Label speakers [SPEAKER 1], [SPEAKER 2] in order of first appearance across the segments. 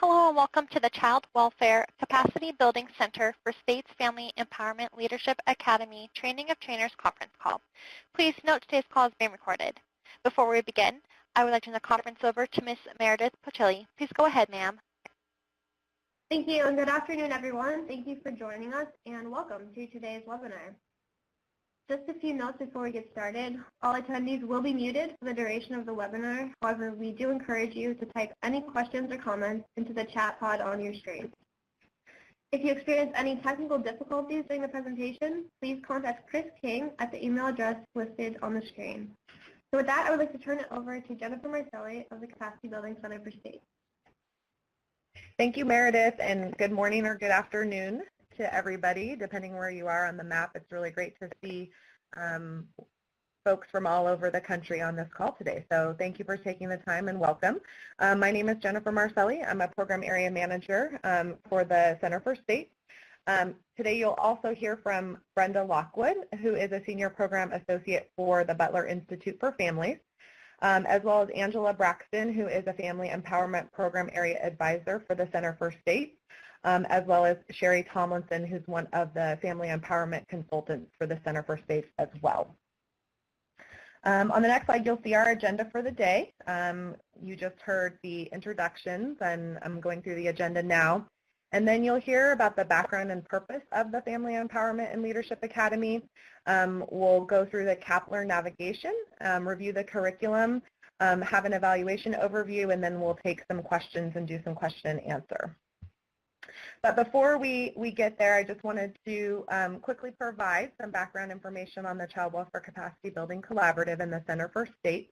[SPEAKER 1] Hello and welcome to the Child Welfare Capacity Building Center for States Family Empowerment Leadership Academy Training of Trainers conference call. Please note today's call is being recorded. Before we begin, I would like to turn the conference over to Ms. Meredith Pochelli. Please go ahead, ma'am.
[SPEAKER 2] Thank you, and good afternoon, everyone. Thank you for joining us, and welcome to today's webinar. Just a few notes before we get started. All attendees will be muted for the duration of the webinar. However, we do encourage you to type any questions or comments into the chat pod on your screen. If you experience any technical difficulties during the presentation, please contact Chris King at the email address listed on the screen. So with that, I would like to turn it over to Jennifer Marcelli of the Capacity Building Center for States.
[SPEAKER 3] Thank you, Meredith, and good morning or good afternoon to everybody, depending where you are on the map. It's really great to see folks from all over the country on this call today. So thank you for taking the time and welcome. My name is Jennifer Marcelli. I'm a program area manager for the Center for States. Today you'll also hear from Brenda Lockwood, who is a senior program associate for the Butler Institute for Families, as well as Angela Braxton, who is a family empowerment program area advisor for the Center for States, as well as Sherry Tomlinson, who's one of the family empowerment consultants for the Center for States as well. On the next slide, you'll see our agenda for the day. You just heard the introductions, and I'm going through the agenda now. And then you'll hear about the background and purpose of the Family Empowerment and Leadership Academy. We'll go through the CAPLR navigation, review the curriculum, have an evaluation overview, and then we'll take some questions and do some question and answer. But before we get there, I just wanted to quickly provide some background information on the Child Welfare Capacity Building Collaborative and the Center for States.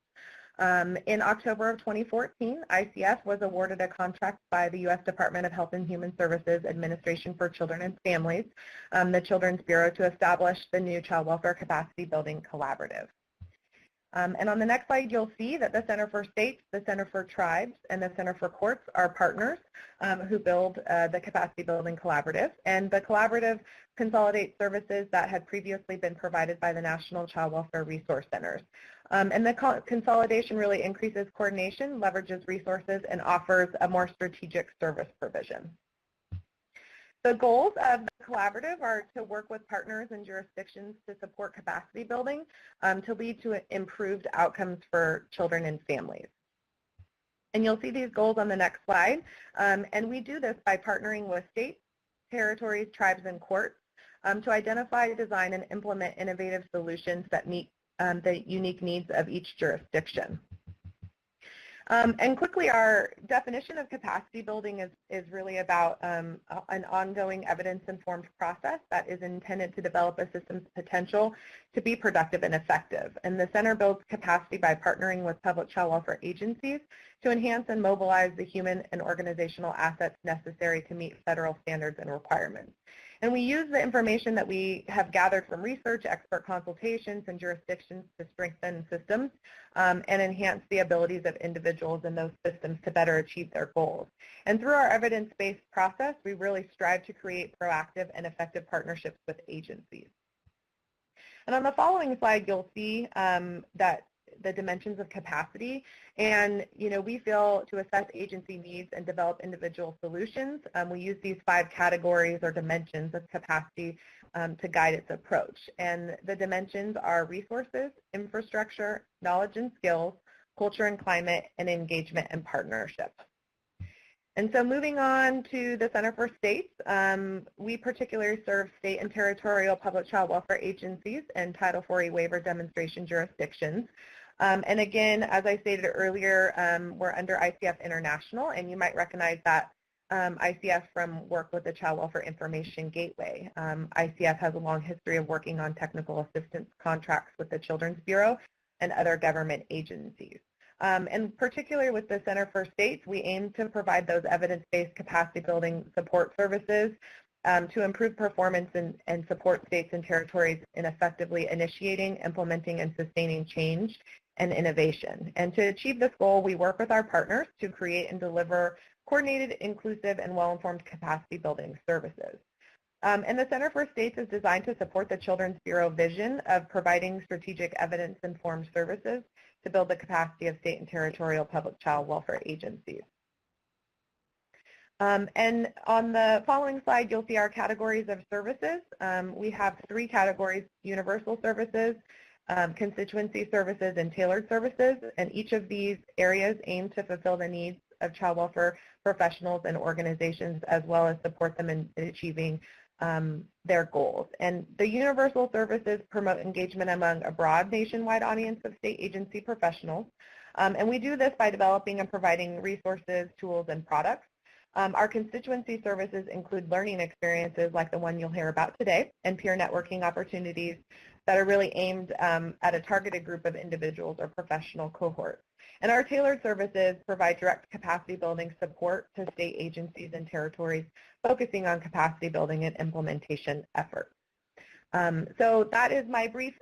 [SPEAKER 3] In October of 2014, ICF was awarded a contract by the U.S. Department of Health and Human Services Administration for Children and Families, the Children's Bureau, to establish the new Child Welfare Capacity Building Collaborative. And on the next slide, you'll see that the Center for States, the Center for Tribes, and the Center for Courts are partners who build the Capacity Building Collaborative. And the collaborative consolidates services that had previously been provided by the National Child Welfare Resource Centers. And the consolidation really increases coordination, leverages resources, and offers a more strategic service provision. The goals of the collaborative are to work with partners and jurisdictions to support capacity building to lead to improved outcomes for children and families. And you'll see these goals on the next slide. And we do this by partnering with states, territories, tribes, and courts to identify, design, and implement innovative solutions that meet the unique needs of each jurisdiction. And quickly, our definition of capacity building is really about an ongoing evidence-informed process that is intended to develop a system's potential to be productive and effective. And the center builds capacity by partnering with public child welfare agencies to enhance and mobilize the human and organizational assets necessary to meet federal standards and requirements. And we use the information that we have gathered from research, expert consultations, and jurisdictions to strengthen systems and enhance the abilities of individuals in those systems to better achieve their goals. And through our evidence-based process, we really strive to create proactive and effective partnerships with agencies. And on the following slide, you'll see that the dimensions of capacity, and we feel to assess agency needs and develop individual solutions, we use these 5 categories or dimensions of capacity to guide its approach. And the dimensions are resources, infrastructure, knowledge and skills, culture and climate, and engagement and partnership. And so moving on to the Center for States, we particularly serve state and territorial public child welfare agencies and Title 40 waiver demonstration jurisdictions. And again, as I stated earlier, we're under ICF International, and you might recognize that ICF from work with the Child Welfare Information Gateway. ICF has a long history of working on technical assistance contracts with the Children's Bureau and other government agencies. And particularly with the Center for States, we aim to provide those evidence-based capacity building support services to improve performance and support states and territories in effectively initiating, implementing, and sustaining change and innovation. And to achieve this goal, we work with our partners to create and deliver coordinated, inclusive, and well-informed capacity building services. And the Center for States is designed to support the Children's Bureau vision of providing strategic evidence-informed services to build the capacity of state and territorial public child welfare agencies. And on the following slide, you'll see our categories of services. We have 3 categories: universal services, constituency services, and tailored services. And each of these areas aim to fulfill the needs of child welfare professionals and organizations, as well as support them in achieving their goals. And the universal services promote engagement among a broad nationwide audience of state agency professionals. And we do this by developing and providing resources, tools, and products. Our constituency services include learning experiences like the one you'll hear about today, and peer networking opportunities that are really aimed at a targeted group of individuals or professional cohorts. And our tailored services provide direct capacity building support to state agencies and territories, focusing on capacity building and implementation efforts. So that is my brief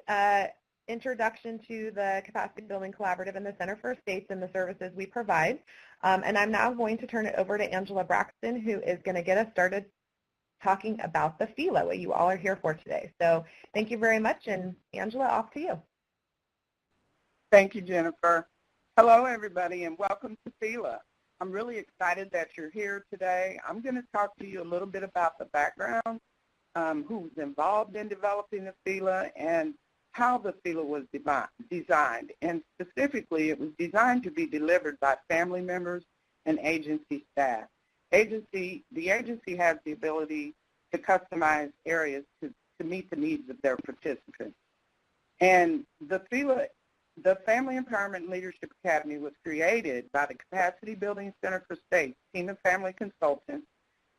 [SPEAKER 3] introduction to the Capacity Building Collaborative and the Center for States and the services we provide. And I'm now going to turn it over to Angela Braxton, who is going to get us started talking about the FELA, what you all are here for today. So thank you very much, and Angela, off to you.
[SPEAKER 4] Thank you, Jennifer. Hello, everybody, and welcome to FELA. I'm really excited that you're here today. I'm going to talk to you a little bit about the background, who's involved in developing the FELA, and how the FELA was designed. And specifically, it was designed to be delivered by family members and agency staff. The agency has the ability to customize areas to meet the needs of their participants. And the FELA, the Family Empowerment and Leadership Academy, was created by the Capacity Building Center for States team of family consultants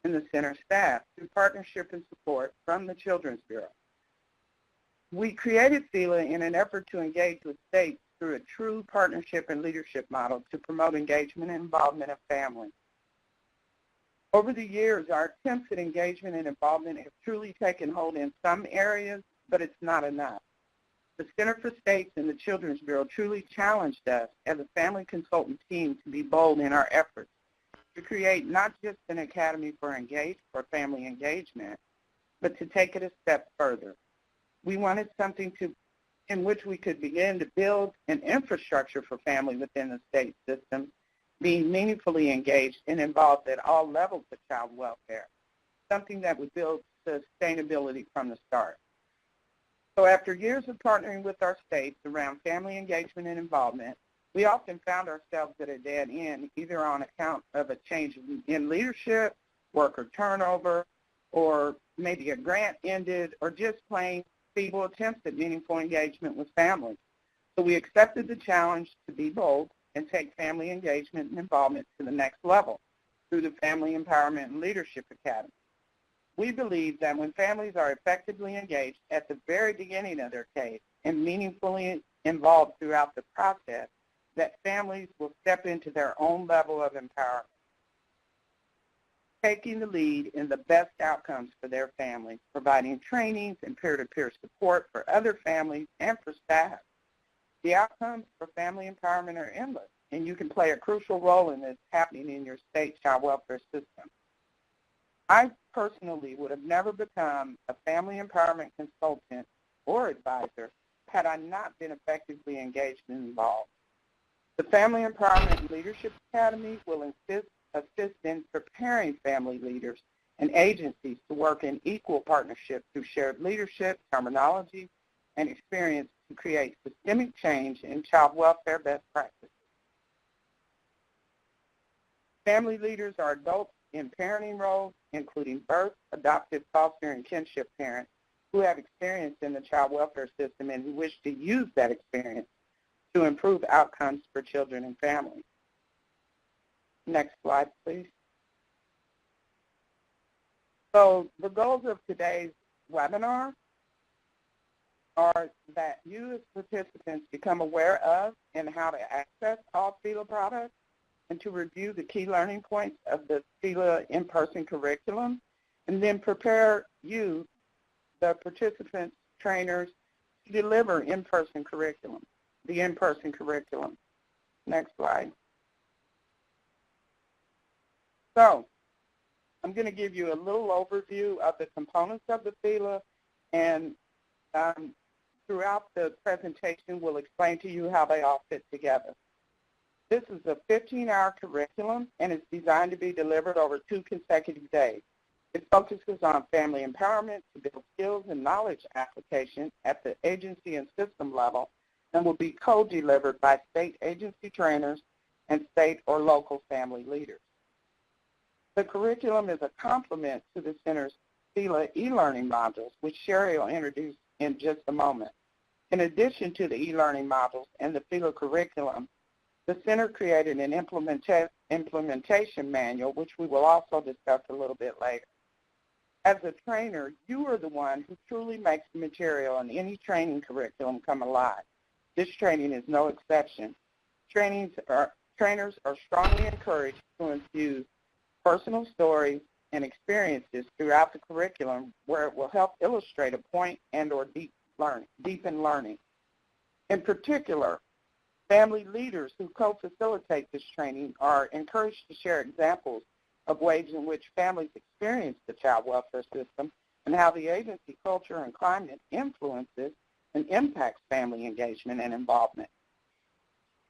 [SPEAKER 4] and the center staff through partnership and support from the Children's Bureau. We created FELA in an effort to engage with states through a true partnership and leadership model to promote engagement and involvement of families. Over the years, our attempts at engagement and involvement have truly taken hold in some areas, but it's not enough. The Center for States and the Children's Bureau truly challenged us as a family consultant team to be bold in our efforts to create not just an academy for family engagement, but to take it a step further. We wanted something in which we could begin to build an infrastructure for family within the state system, being meaningfully engaged and involved at all levels of child welfare, something that would build sustainability from the start. So after years of partnering with our states around family engagement and involvement, we often found ourselves at a dead end, either on account of a change in leadership, worker turnover, or maybe a grant ended, or just plain feeble attempts at meaningful engagement with families. So we accepted the challenge to be bold and take family engagement and involvement to the next level through the Family Empowerment and Leadership Academy. We believe that when families are effectively engaged at the very beginning of their case and meaningfully involved throughout the process, that families will step into their own level of empowerment, taking the lead in the best outcomes for their families, providing trainings and peer-to-peer support for other families and for staff. The outcomes for family empowerment are endless, and you can play a crucial role in this happening in your state child welfare system. I personally would have never become a family empowerment consultant or advisor had I not been effectively engaged and involved. The Family Empowerment and Leadership Academy will assist in preparing family leaders and agencies to work in equal partnership through shared leadership, terminology, and experience to create systemic change in child welfare best practices. Family leaders are adults in parenting roles, including birth, adoptive, foster, and kinship parents who have experience in the child welfare system and who wish to use that experience to improve outcomes for children and families. Next slide, please. So the goals of today's webinar are that you as participants become aware of and how to access all FELA products, and to review the key learning points of the FELA in-person curriculum, and then prepare you, the participants, trainers, to deliver in-person curriculum, the in-person curriculum. Next slide. So I'm going to give you a little overview of the components of the FELA, and throughout the presentation we'll explain to you how they all fit together. This is a 15-hour curriculum, and it's designed to be delivered over 2 consecutive days. It focuses on family empowerment to build skills and knowledge application at the agency and system level, and will be co-delivered by state agency trainers and state or local family leaders. The curriculum is a complement to the Center's FELA e-learning modules, which Sherry will introduce in just a moment. In addition to the e-learning modules and the FELA curriculum, the Center created an implementation manual, which we will also discuss a little bit later. As a trainer, you are the one who truly makes the material in any training curriculum come alive. This training is no exception. Trainers are strongly encouraged to infuse personal stories and experiences throughout the curriculum where it will help illustrate a point and or deepen learning. In particular, family leaders who co-facilitate this training are encouraged to share examples of ways in which families experience the child welfare system and how the agency culture and climate influences and impacts family engagement and involvement.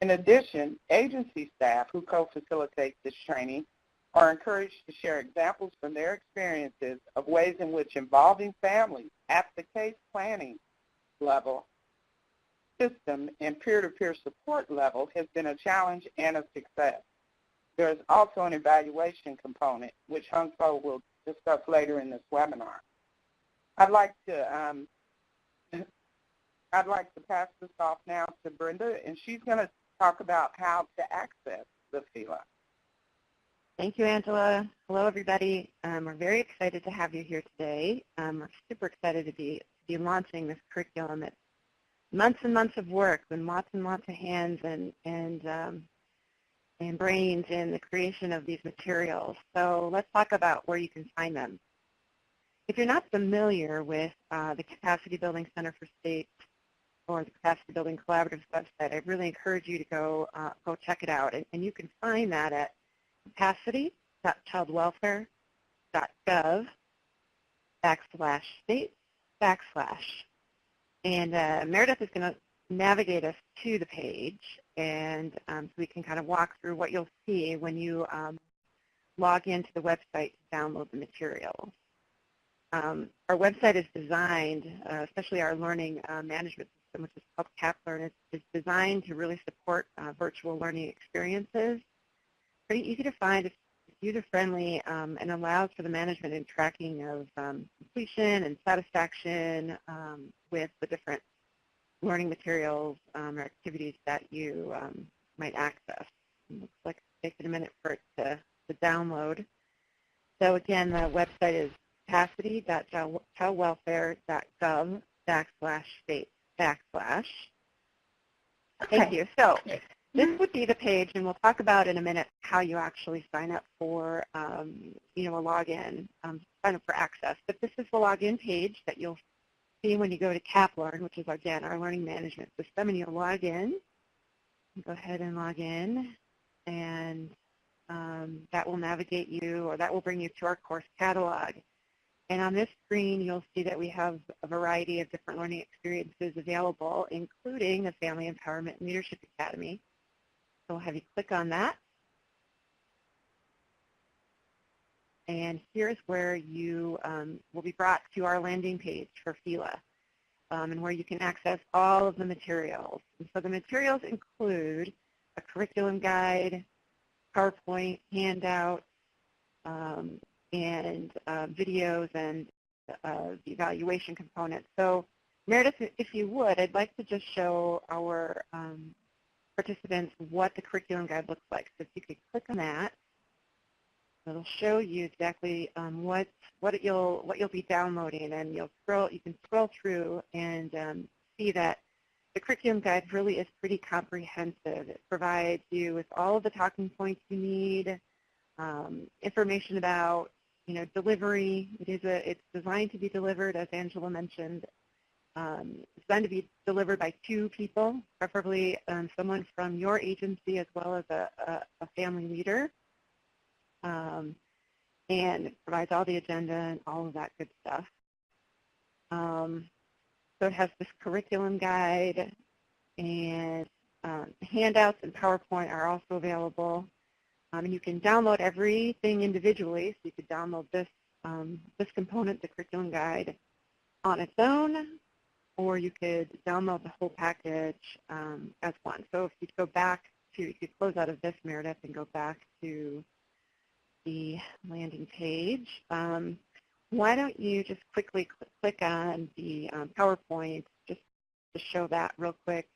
[SPEAKER 4] In addition, agency staff who co-facilitate this training are encouraged to share examples from their experiences of ways in which involving families at the case planning level, system, and peer-to-peer support level has been a challenge and a success. There is also an evaluation component, which Hung Fo will discuss later in this webinar. I'd like to pass this off now to Brenda, and she's going to talk about how to access the FELA.
[SPEAKER 3] Thank you, Angela. Hello, everybody. We're very excited to have you here today. We're super excited to be launching this curriculum. It's months and months of work and lots of hands and brains in the creation of these materials. So let's talk about where you can find them. If you're not familiar with the Capacity Building Center for States or the Capacity Building Collaborative's website, I really encourage you to go check it out. And you can find that at capacity.childwelfare.gov/states/. And Meredith is going to navigate us to the page, and so we can kind of walk through what you'll see when you log into the website to download the materials. Our website is designed, especially our learning management system, which is called Kaplearn, is designed to really support virtual learning experiences. Pretty easy to find, it's user-friendly, and allows for the management and tracking of completion and satisfaction with the different learning materials or activities that you might access. It looks like it's taken a minute for it to download. So again, the website is capacity.childwelfare.gov/states/. Thank you. So this would be the page, and we'll talk about in a minute how you actually sign up for a login, sign up for access. But this is the login page that you'll see when you go to Kaplearn, which is, again, our learning management system, and you'll log in. Go ahead and log in, and that will navigate you, or that will bring you to our course catalog. And on this screen, you'll see that we have a variety of different learning experiences available, including the Family Empowerment and Leadership Academy. So we'll have you click on that. And here's where you will be brought to our landing page for FELA, and where you can access all of the materials. And so the materials include a curriculum guide, PowerPoint, handouts, and videos and the evaluation component. So Meredith, if you would, I'd like to just show our participants what the curriculum guide looks like. So if you could click on that, it'll show you exactly what you'll be downloading, and you can scroll through and see that the curriculum guide really is pretty comprehensive. It provides you with all of the talking points you need, information about delivery. It's designed to be delivered, as Angela mentioned. It's designed to be delivered by 2 people, preferably someone from your agency as well as a family leader. And it provides all the agenda and all of that good stuff. So it has this curriculum guide, and handouts and PowerPoint are also available. And you can download everything individually. So you could download this, this component, the curriculum guide, on its own, or you could download the whole package as one. So if you go back to, you could close out of this, Meredith, and go back to the landing page. Why don't you just quickly click on the PowerPoint just to show that real quick,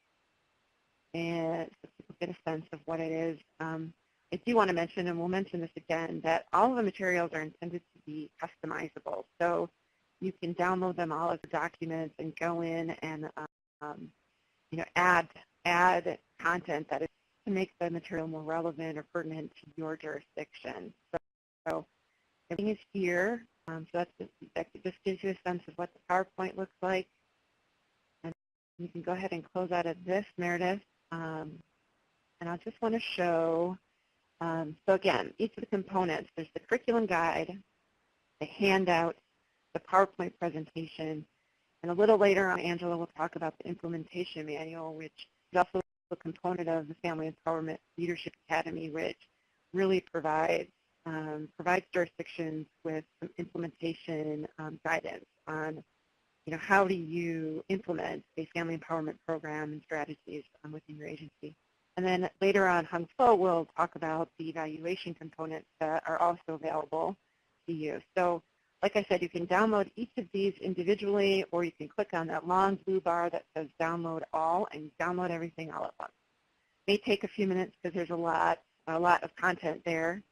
[SPEAKER 3] and so people get a sense of what it is. I do want to mention, and we'll mention this again, that all of the materials are intended to be customizable. So you can download them all as documents and go in and add content that is to make the material more relevant or pertinent to your jurisdiction. So everything is here. So that just gives you a sense of what the PowerPoint looks like. And you can go ahead and close out of this, Meredith. And I just want to show, so again, each of the components, there's the curriculum guide, the handout, the PowerPoint presentation, and a little later on, Angela will talk about the implementation manual, which is also a component of the Family Empowerment Leadership Academy, which really provides jurisdictions with some implementation guidance on, how do you implement a family empowerment program and strategies within your agency. And then later on, Hung Fo will talk about the evaluation components that are also available to you. So like I said, you can download each of these individually, or you can click on that long blue bar that says download all and download everything all at once. It may take a few minutes because there's a lot of content there.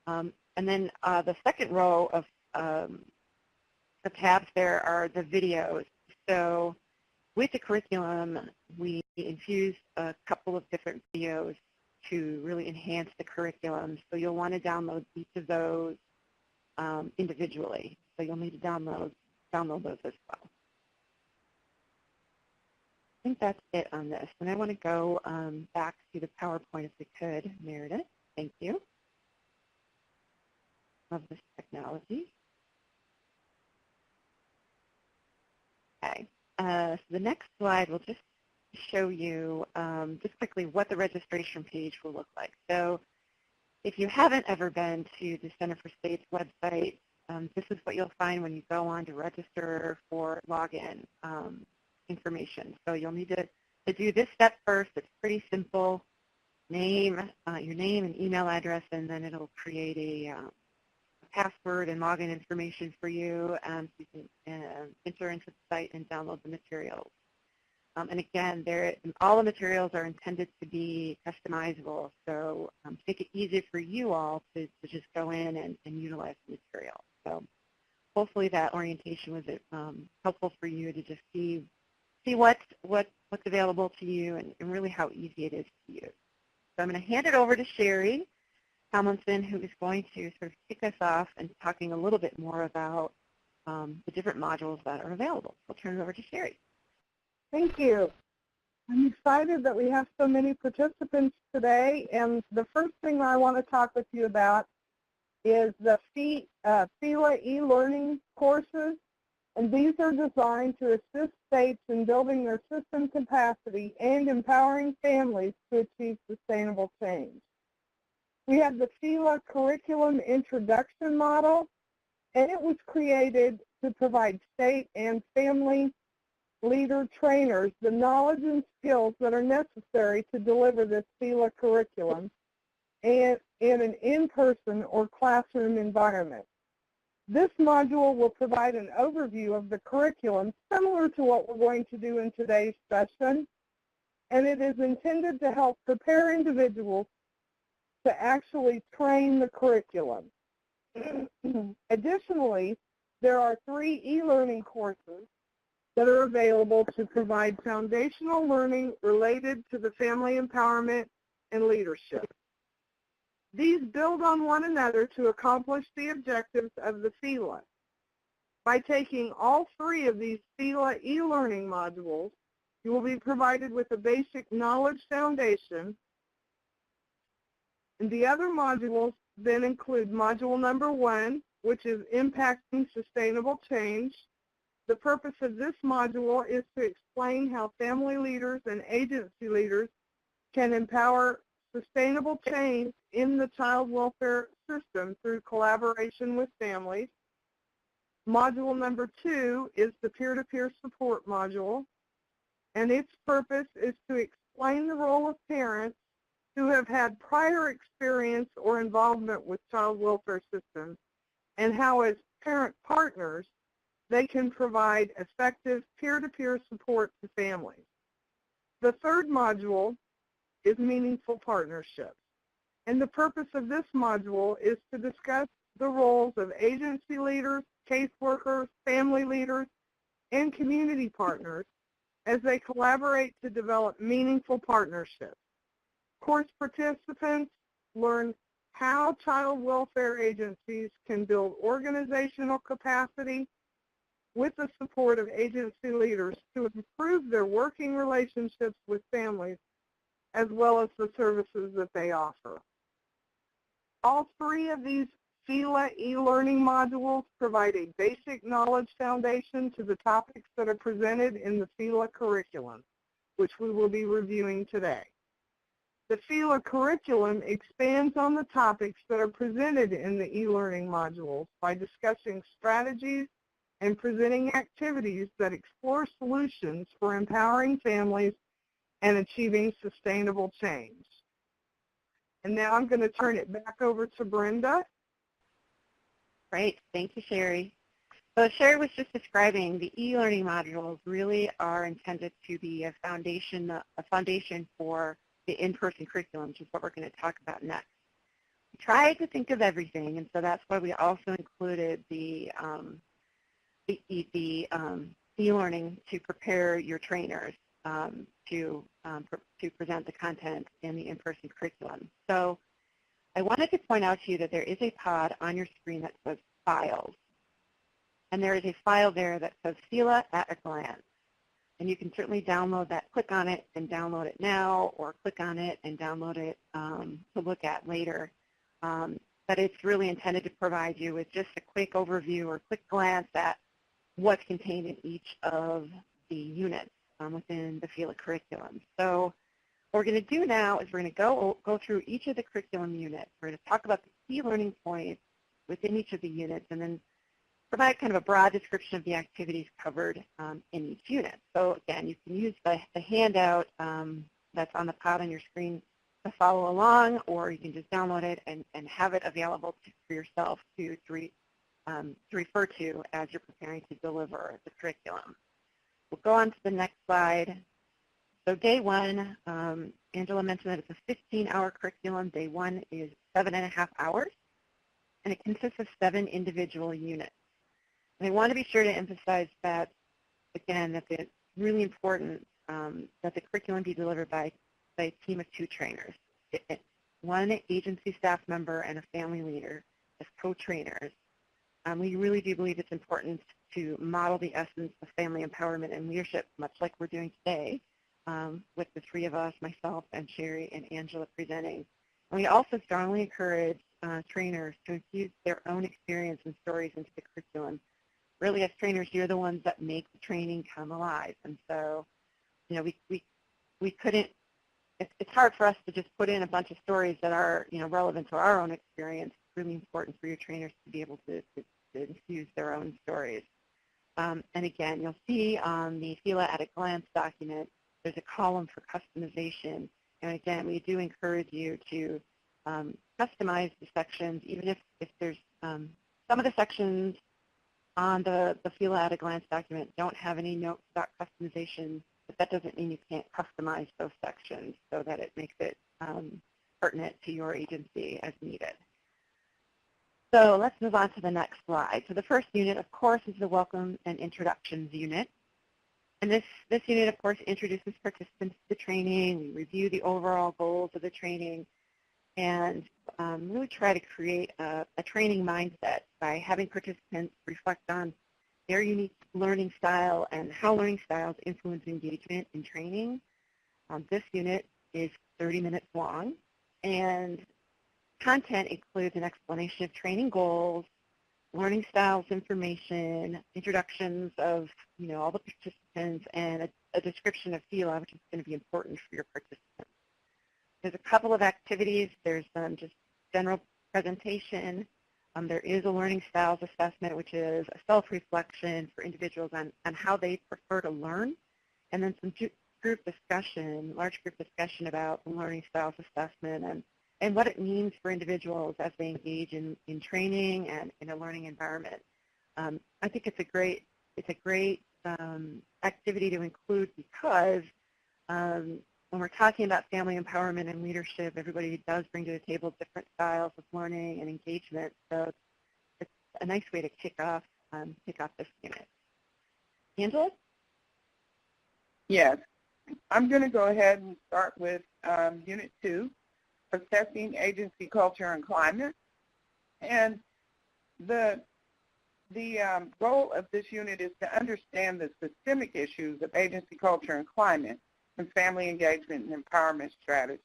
[SPEAKER 3] And then the second row of the tabs there are the videos. So with the curriculum, we infused a couple of different videos to really enhance the curriculum. So you'll want to download each of those individually. So you'll need to download those as well. I think that's it on this. And I want to go back to the PowerPoint if we could, Meredith. Thank you. Love this technology. Okay. So the next slide will just show you just quickly what the registration page will look like. So if you haven't ever been to the Center for State's website, this is what you'll find when you go on to register for login information. So you'll need to do this step first. It's pretty simple. Your name and email address, and then it'll create a password and login information for you, so you can enter into the site and download the materials. And again, all the materials are intended to be customizable, so to make it easier for you all to just go in and utilize the material. So hopefully that orientation was helpful for you to just see what's available to you and really how easy it is to use. So I'm going to hand it over to Sherry Tomlinson, who is going to sort of kick us off and talking a little bit more about the different modules that are available. I'll turn it over to Sherry.
[SPEAKER 5] Thank you. I'm excited that we have so many participants today, and the first thing I want to talk with you about is the FELA e-learning courses, and these are designed to assist states in building their system capacity and empowering families to achieve sustainable change. We have the FELA curriculum introduction model, and it was created to provide state and family leader trainers the knowledge and skills that are necessary to deliver this FELA curriculum and in an in-person or classroom environment. This module will provide an overview of the curriculum similar to what we're going to do in today's session, and it is intended to help prepare individuals to actually train the curriculum. Additionally, there are 3 e-learning courses that are available to provide foundational learning related to the family empowerment and leadership. These build on one another to accomplish the objectives of the FELA. By taking all 3 of these FELA e-learning modules, you will be provided with a basic knowledge foundation, and the other modules then include module number 1, which is impacting sustainable change. The purpose of this module is to explain how family leaders and agency leaders can empower sustainable change in the child welfare system through collaboration with families. Module number 2 is the peer-to-peer support module, and its purpose is to explain the role of parents who have had prior experience or involvement with child welfare systems and how, as parent partners, they can provide effective peer-to-peer support to families. The third module is meaningful partnerships, and the purpose of this module is to discuss the roles of agency leaders, caseworkers, family leaders, and community partners as they collaborate to develop meaningful partnerships. Course participants learn how child welfare agencies can build organizational capacity with the support of agency leaders to improve their working relationships with families as well as the services that they offer. All 3 of these FELA e-learning modules provide a basic knowledge foundation to the topics that are presented in the FELA curriculum, which we will be reviewing today. The FELA curriculum expands on the topics that are presented in the e-learning modules by discussing strategies and presenting activities that explore solutions for empowering families and achieving sustainable change. And now I'm going to turn it back over to Brenda.
[SPEAKER 3] Great. Thank you, Sherry. So Sherry was just describing the e-learning modules really are intended to be a foundation for the in-person curriculum, which is what we're going to talk about next. We tried to think of everything, and so that's why we also included the e-learning to prepare your trainers to present the content in the in-person curriculum. So I wanted to point out to you that there is a pod on your screen that says Files, and there is a file there that says FELA at a glance. And you can certainly download that, click on it and download it now, or click on it and download it to look at later. But it's really intended to provide you with just a quick overview or quick glance at what's contained in each of the units within the FELA curriculum. So what we're going to do now is we're going to go through each of the curriculum units. We're going to talk about the key learning points within each of the units and then provide kind of a broad description of the activities covered in each unit. So again, you can use the handout that's on the pod on your screen to follow along, or you can just download it and have it available for yourself to refer to as you're preparing to deliver the curriculum. We'll go on to the next slide. So day 1, Angela mentioned that it's a 15-hour curriculum. Day 1 is 7.5 hours, and it consists of 7 individual units. And I want to be sure to emphasize that, again, that it's really important that the curriculum be delivered by a team of 2 trainers, 1 agency staff member and a family leader as co-trainers. We really do believe it's important to model the essence of family empowerment and leadership, much like we're doing today with the 3 of us, myself and Sherry and Angela presenting. And we also strongly encourage trainers to infuse their own experience and stories into the curriculum. Really, as trainers, you're the ones that make the training come alive. And so, you know, we couldn't, it's hard for us to just put in a bunch of stories that are, you know, relevant to our own experience. It's really important for your trainers to be able to infuse their own stories. And again, you'll see on the FELA at a glance document, there's a column for customization. And again, we do encourage you to customize the sections, even if there's some of the sections on the FELA at a glance document don't have any notes about customization, but that doesn't mean you can't customize those sections so that it makes it pertinent to your agency as needed. So let's move on to the next slide. So the first unit, of course, is the Welcome and Introductions unit. And this unit, of course, introduces participants to the training. We review the overall goals of the training and really try to create a training mindset by having participants reflect on their unique learning style and how learning styles influence engagement in training. This unit is 30 minutes long, and content includes an explanation of training goals, learning styles information, introductions of, you know, all the participants, and a description of FELA, which is going to be important for your participants. There's a couple of activities. There's just general presentation. There is a learning styles assessment, which is a self-reflection for individuals on how they prefer to learn, and then some group discussion, large group discussion about the learning styles assessment and what it means for individuals as they engage in training and in a learning environment. I think it's a great activity to include because when we're talking about family empowerment and leadership, everybody does bring to the table different styles of learning and engagement. So it's a nice way to kick off this unit. Angela?
[SPEAKER 4] Yes. I'm going to go ahead and start with Unit 2, Assessing Agency Culture and Climate. And the goal of this unit is to understand the systemic issues of agency culture and climate and family engagement and empowerment strategies.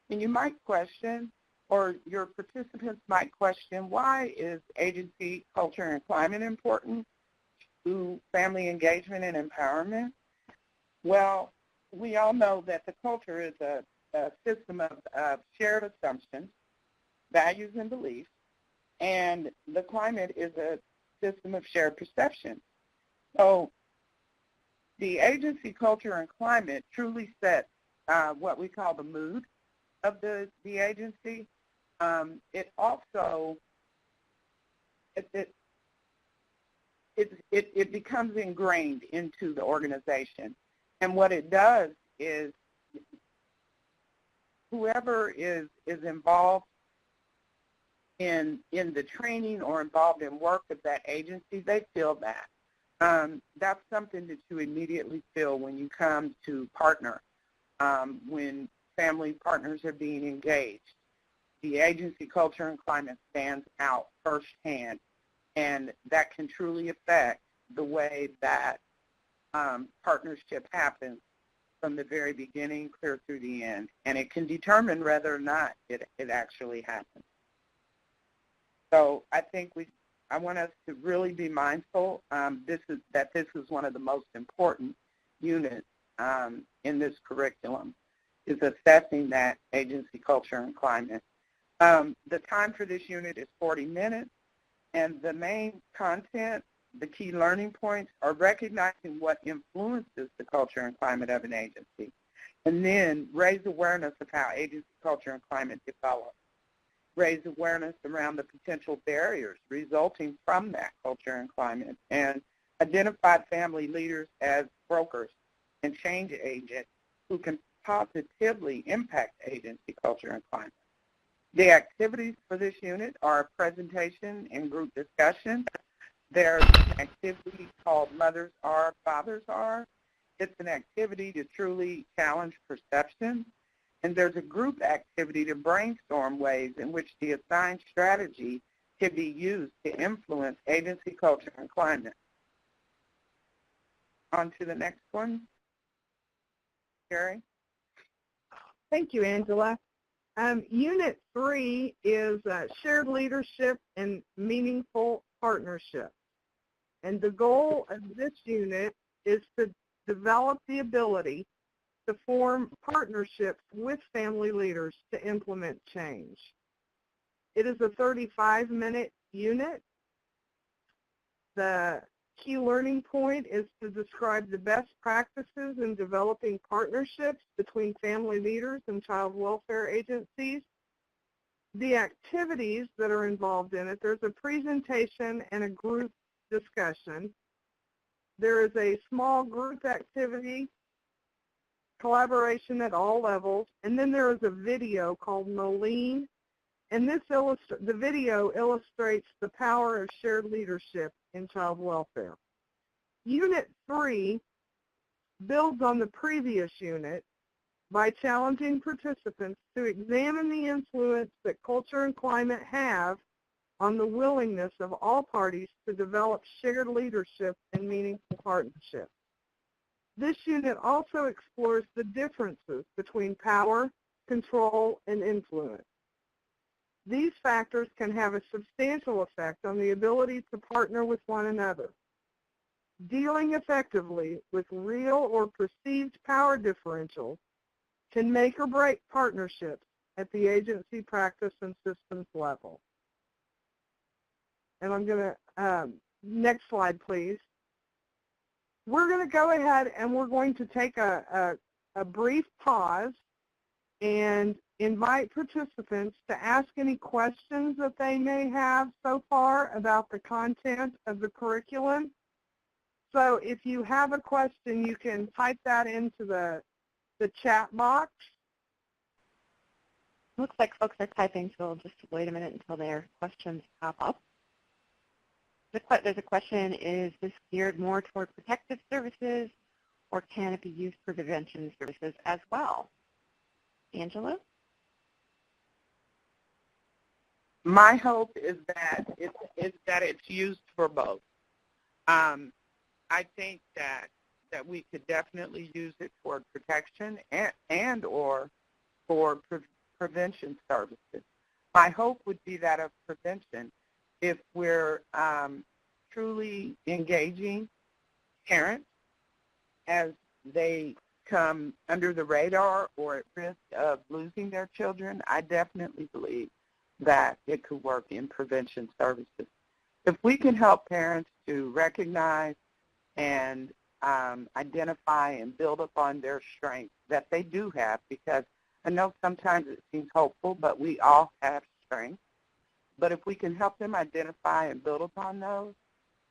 [SPEAKER 4] And you might question, or your participants might question, why is agency culture and climate important to family engagement and empowerment? Well, we all know that the culture is a system of shared assumptions, values, and beliefs, and the climate is a system of shared perception. So the agency culture and climate truly sets what we call the mood of the agency. It also it becomes ingrained into the organization, and what it does is whoever is involved in the training or involved in work of that agency, they feel that. That's something that you immediately feel when you come to partner, when family partners are being engaged. The agency culture and climate stands out firsthand, and that can truly affect the way that partnership happens from the very beginning clear through the end, and it can determine whether or not it actually happens. So I think I want us to really be mindful this is one of the most important units in this curriculum, is assessing that agency culture and climate. The time for this unit is 40 minutes, and the main content, the key learning points, are recognizing what influences the culture and climate of an agency, and then raise awareness of how agency culture and climate develop. Raise awareness around the potential barriers resulting from that culture and climate, and identify family leaders as brokers and change agents who can positively impact agency culture and climate. The activities for this unit are a presentation and group discussion. There's an activity called Mothers Are, Fathers Are. It's an activity to truly challenge perception. And there's a group activity to brainstorm ways in which the assigned strategy can be used to influence agency culture and climate. On to the next one. Carrie?
[SPEAKER 5] Thank you, Angela. Unit 3 is shared leadership and meaningful partnership. And the goal of this unit is to develop the ability to form partnerships with family leaders to implement change. It is a 35-minute unit. The key learning point is to describe the best practices in developing partnerships between family leaders and child welfare agencies. The activities that are involved in it, there's a presentation and a group discussion. There is a small group activity, collaboration at all levels, and then there is a video called Moline, and the video illustrates the power of shared leadership in child welfare. Unit 3 builds on the previous unit by challenging participants to examine the influence that culture and climate have on the willingness of all parties to develop shared leadership and meaningful partnerships. This unit also explores the differences between power, control, and influence. These factors can have a substantial effect on the ability to partner with one another. Dealing effectively with real or perceived power differentials can make or break partnerships at the agency, practice, and systems level. And I'm going to, next slide, please. We're going to go ahead and we're going to take a brief pause and invite participants to ask any questions that they may have so far about the content of the curriculum. So if you have a question, you can type that into the chat box.
[SPEAKER 3] Looks like folks are typing, so we'll just wait a minute until their questions pop up. There's a question, is this geared more toward protective services, or can it be used for prevention services as well? Angela?
[SPEAKER 4] My hope is that it's used for both. I think that we could definitely use it for protection and or for prevention services. My hope would be that of prevention. If we're truly engaging parents as they come under the radar or at risk of losing their children, I definitely believe that it could work in prevention services. If we can help parents to recognize and identify and build upon their strengths that they do have, because I know sometimes it seems hopeful, but we all have strengths. But if we can help them identify and build upon those,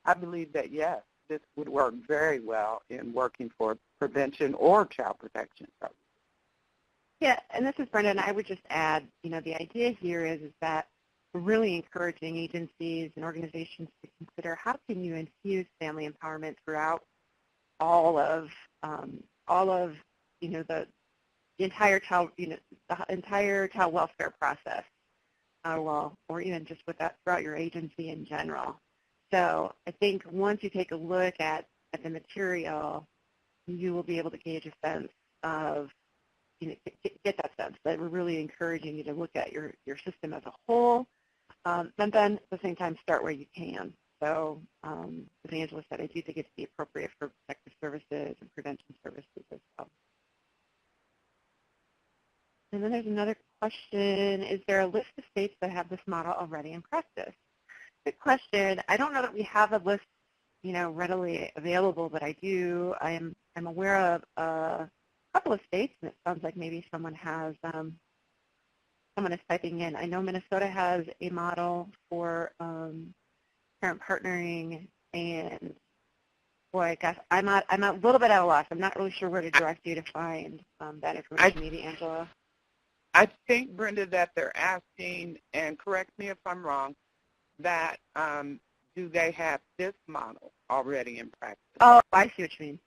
[SPEAKER 4] I believe that, yes, this would work very well in working for prevention or child protection services.
[SPEAKER 3] Yeah, and this is Brenda, and I would just add, the idea here is that we're really encouraging agencies and organizations to consider how can you infuse family empowerment throughout all of the entire child welfare process, or even just with that throughout your agency in general. So I think once you take a look at the material, you will be able to gauge a sense of, get that sense that we're really encouraging you to look at your system as a whole, and then at the same time start where you can. So as Angela said, I do think it's appropriate for protective services and prevention services as well. And then there's another question, is there a list of states that have this model already in practice? Good question. I don't know that we have a list, readily available, but I'm aware of a couple of states, and it sounds like maybe someone is typing in. I know Minnesota has a model for parent partnering, and boy, I guess I'm a little bit at a loss. I'm not really sure where to direct you to find that information. Maybe Angela.
[SPEAKER 4] I think, Brenda, that they're asking, and correct me if I'm wrong, that do they have this model already in practice?
[SPEAKER 3] Oh, I see what you mean.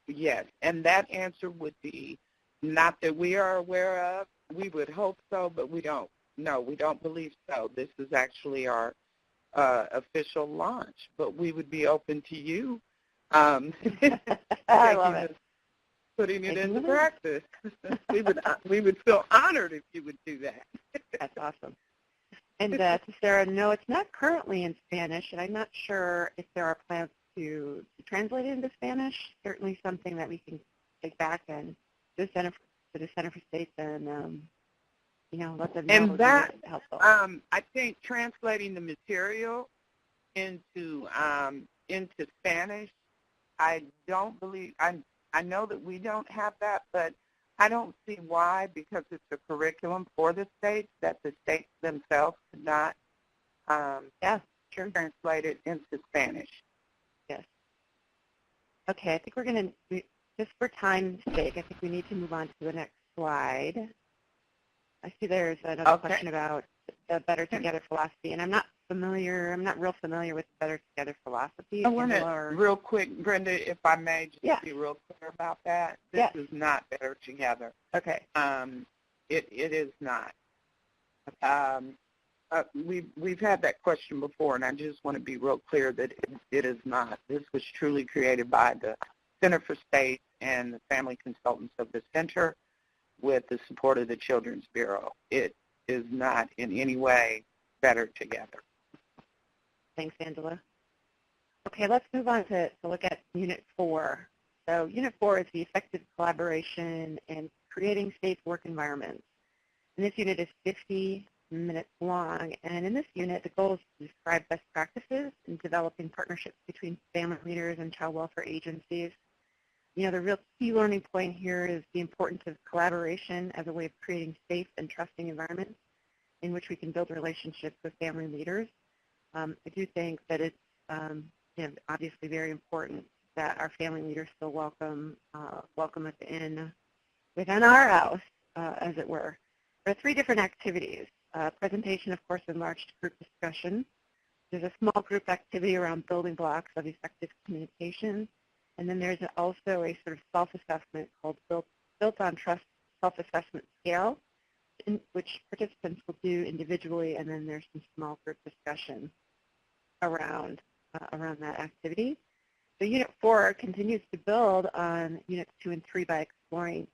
[SPEAKER 4] Yes, and that answer would be not that we are aware of. We would hope so, but we don't. No, we don't believe so. This is actually our official launch, but we would be open to you
[SPEAKER 3] I love it.
[SPEAKER 4] Putting it into practice. we would feel honored if you would do that.
[SPEAKER 3] That's awesome. And to Sarah, no, it's not currently in Spanish, and I'm not sure if there are plans to translate it into Spanish. Certainly something that we can take back and to the Center for States and let them know.
[SPEAKER 4] And that
[SPEAKER 3] helpful.
[SPEAKER 4] I think translating the material into Spanish, I don't believe. I know that we don't have that, but I don't see why, because it's a curriculum for the states, that the states themselves could not translate it into Spanish.
[SPEAKER 3] Yes. Okay, I think we're going to, just for time's sake, I think we need to move on to the next slide. I see there's another question about the Better Together philosophy, and I'm not real familiar with the Better Together philosophy.
[SPEAKER 4] I want to, real quick, Brenda, if I may, just be real clear about that. This is not Better Together.
[SPEAKER 3] Okay.
[SPEAKER 4] It is not. We've had that question before, and I just want to be real clear that it is not. This was truly created by the Center for States and the family consultants of the center with the support of the Children's Bureau. It is not in any way Better Together.
[SPEAKER 3] Thanks, Angela. Okay, let's move on to look at Unit 4. So Unit 4 is the effective collaboration and creating safe work environments. And this unit is 50 minutes long, and in this unit, the goal is to describe best practices in developing partnerships between family leaders and child welfare agencies. You know, the real key learning point here is the importance of collaboration as a way of creating safe and trusting environments in which we can build relationships with family leaders. I do think that it's you know, obviously very important that our family leaders feel welcome within our house, as it were. There are 3 different activities. Presentation, of course, enlarged group discussion. There's a small group activity around building blocks of effective communication. And then there's also a sort of self-assessment called Built on Trust Self-Assessment Scale, in which participants will do individually, and then there's some small group discussion around that activity. So Unit 4 continues to build on Units 2 and 3 by exploring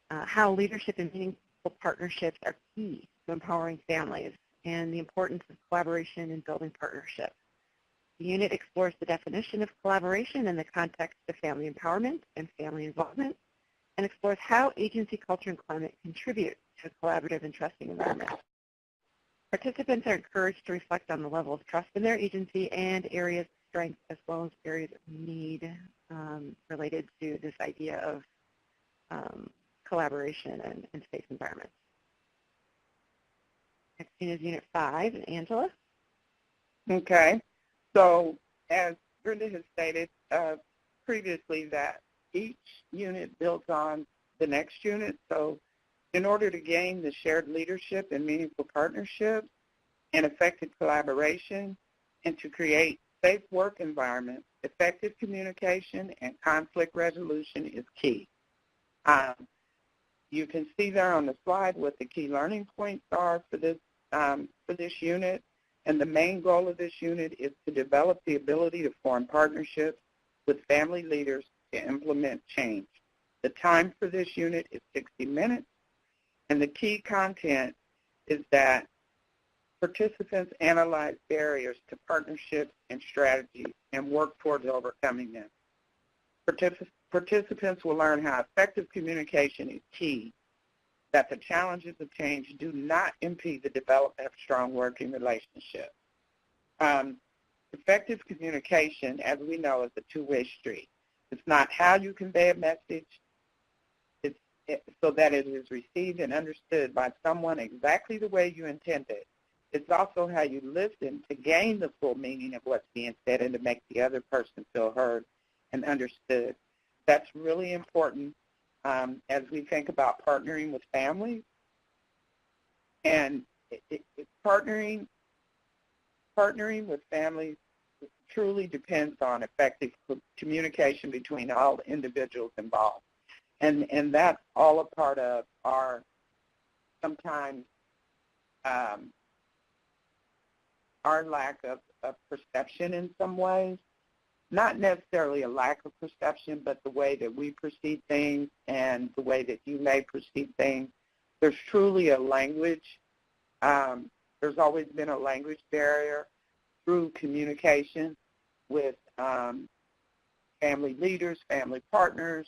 [SPEAKER 3] how leadership and meaningful partnerships are key to empowering families and the importance of collaboration in building partnerships. The unit explores the definition of collaboration in the context of family empowerment and family involvement, and explores how agency culture and climate contribute to a collaborative and trusting environment. Participants are encouraged to reflect on the level of trust in their agency and areas of strength as well as areas of need related to this idea of collaboration and safe environments. Next unit is Unit 5. Angela?
[SPEAKER 4] Okay. So as Brenda has stated previously, that each unit builds on the next unit. So in order to gain the shared leadership and meaningful partnerships and effective collaboration and to create safe work environments, effective communication and conflict resolution is key. You can see there on the slide what the key learning points are for this unit. And the main goal of this unit is to develop the ability to form partnerships with family leaders to implement change. The time for this unit is 60 minutes, and the key content is that participants analyze barriers to partnerships and strategies and work towards overcoming them. Participants will learn how effective communication is key, that the challenges of change do not impede the development of strong working relationships. Effective communication, as we know, is a two-way street. It's not how you convey a message so that it is received and understood by someone exactly the way you intended. It's also how you listen to gain the full meaning of what's being said and to make the other person feel heard and understood. That's really important as we think about partnering with families. And partnering with families truly depends on effective communication between all individuals involved. And that's all a part of our sometimes our lack of perception in some ways. Not necessarily a lack of perception, but the way that we perceive things and the way that you may perceive things. There's truly a language. There's always been a language barrier through communication with family leaders, family partners,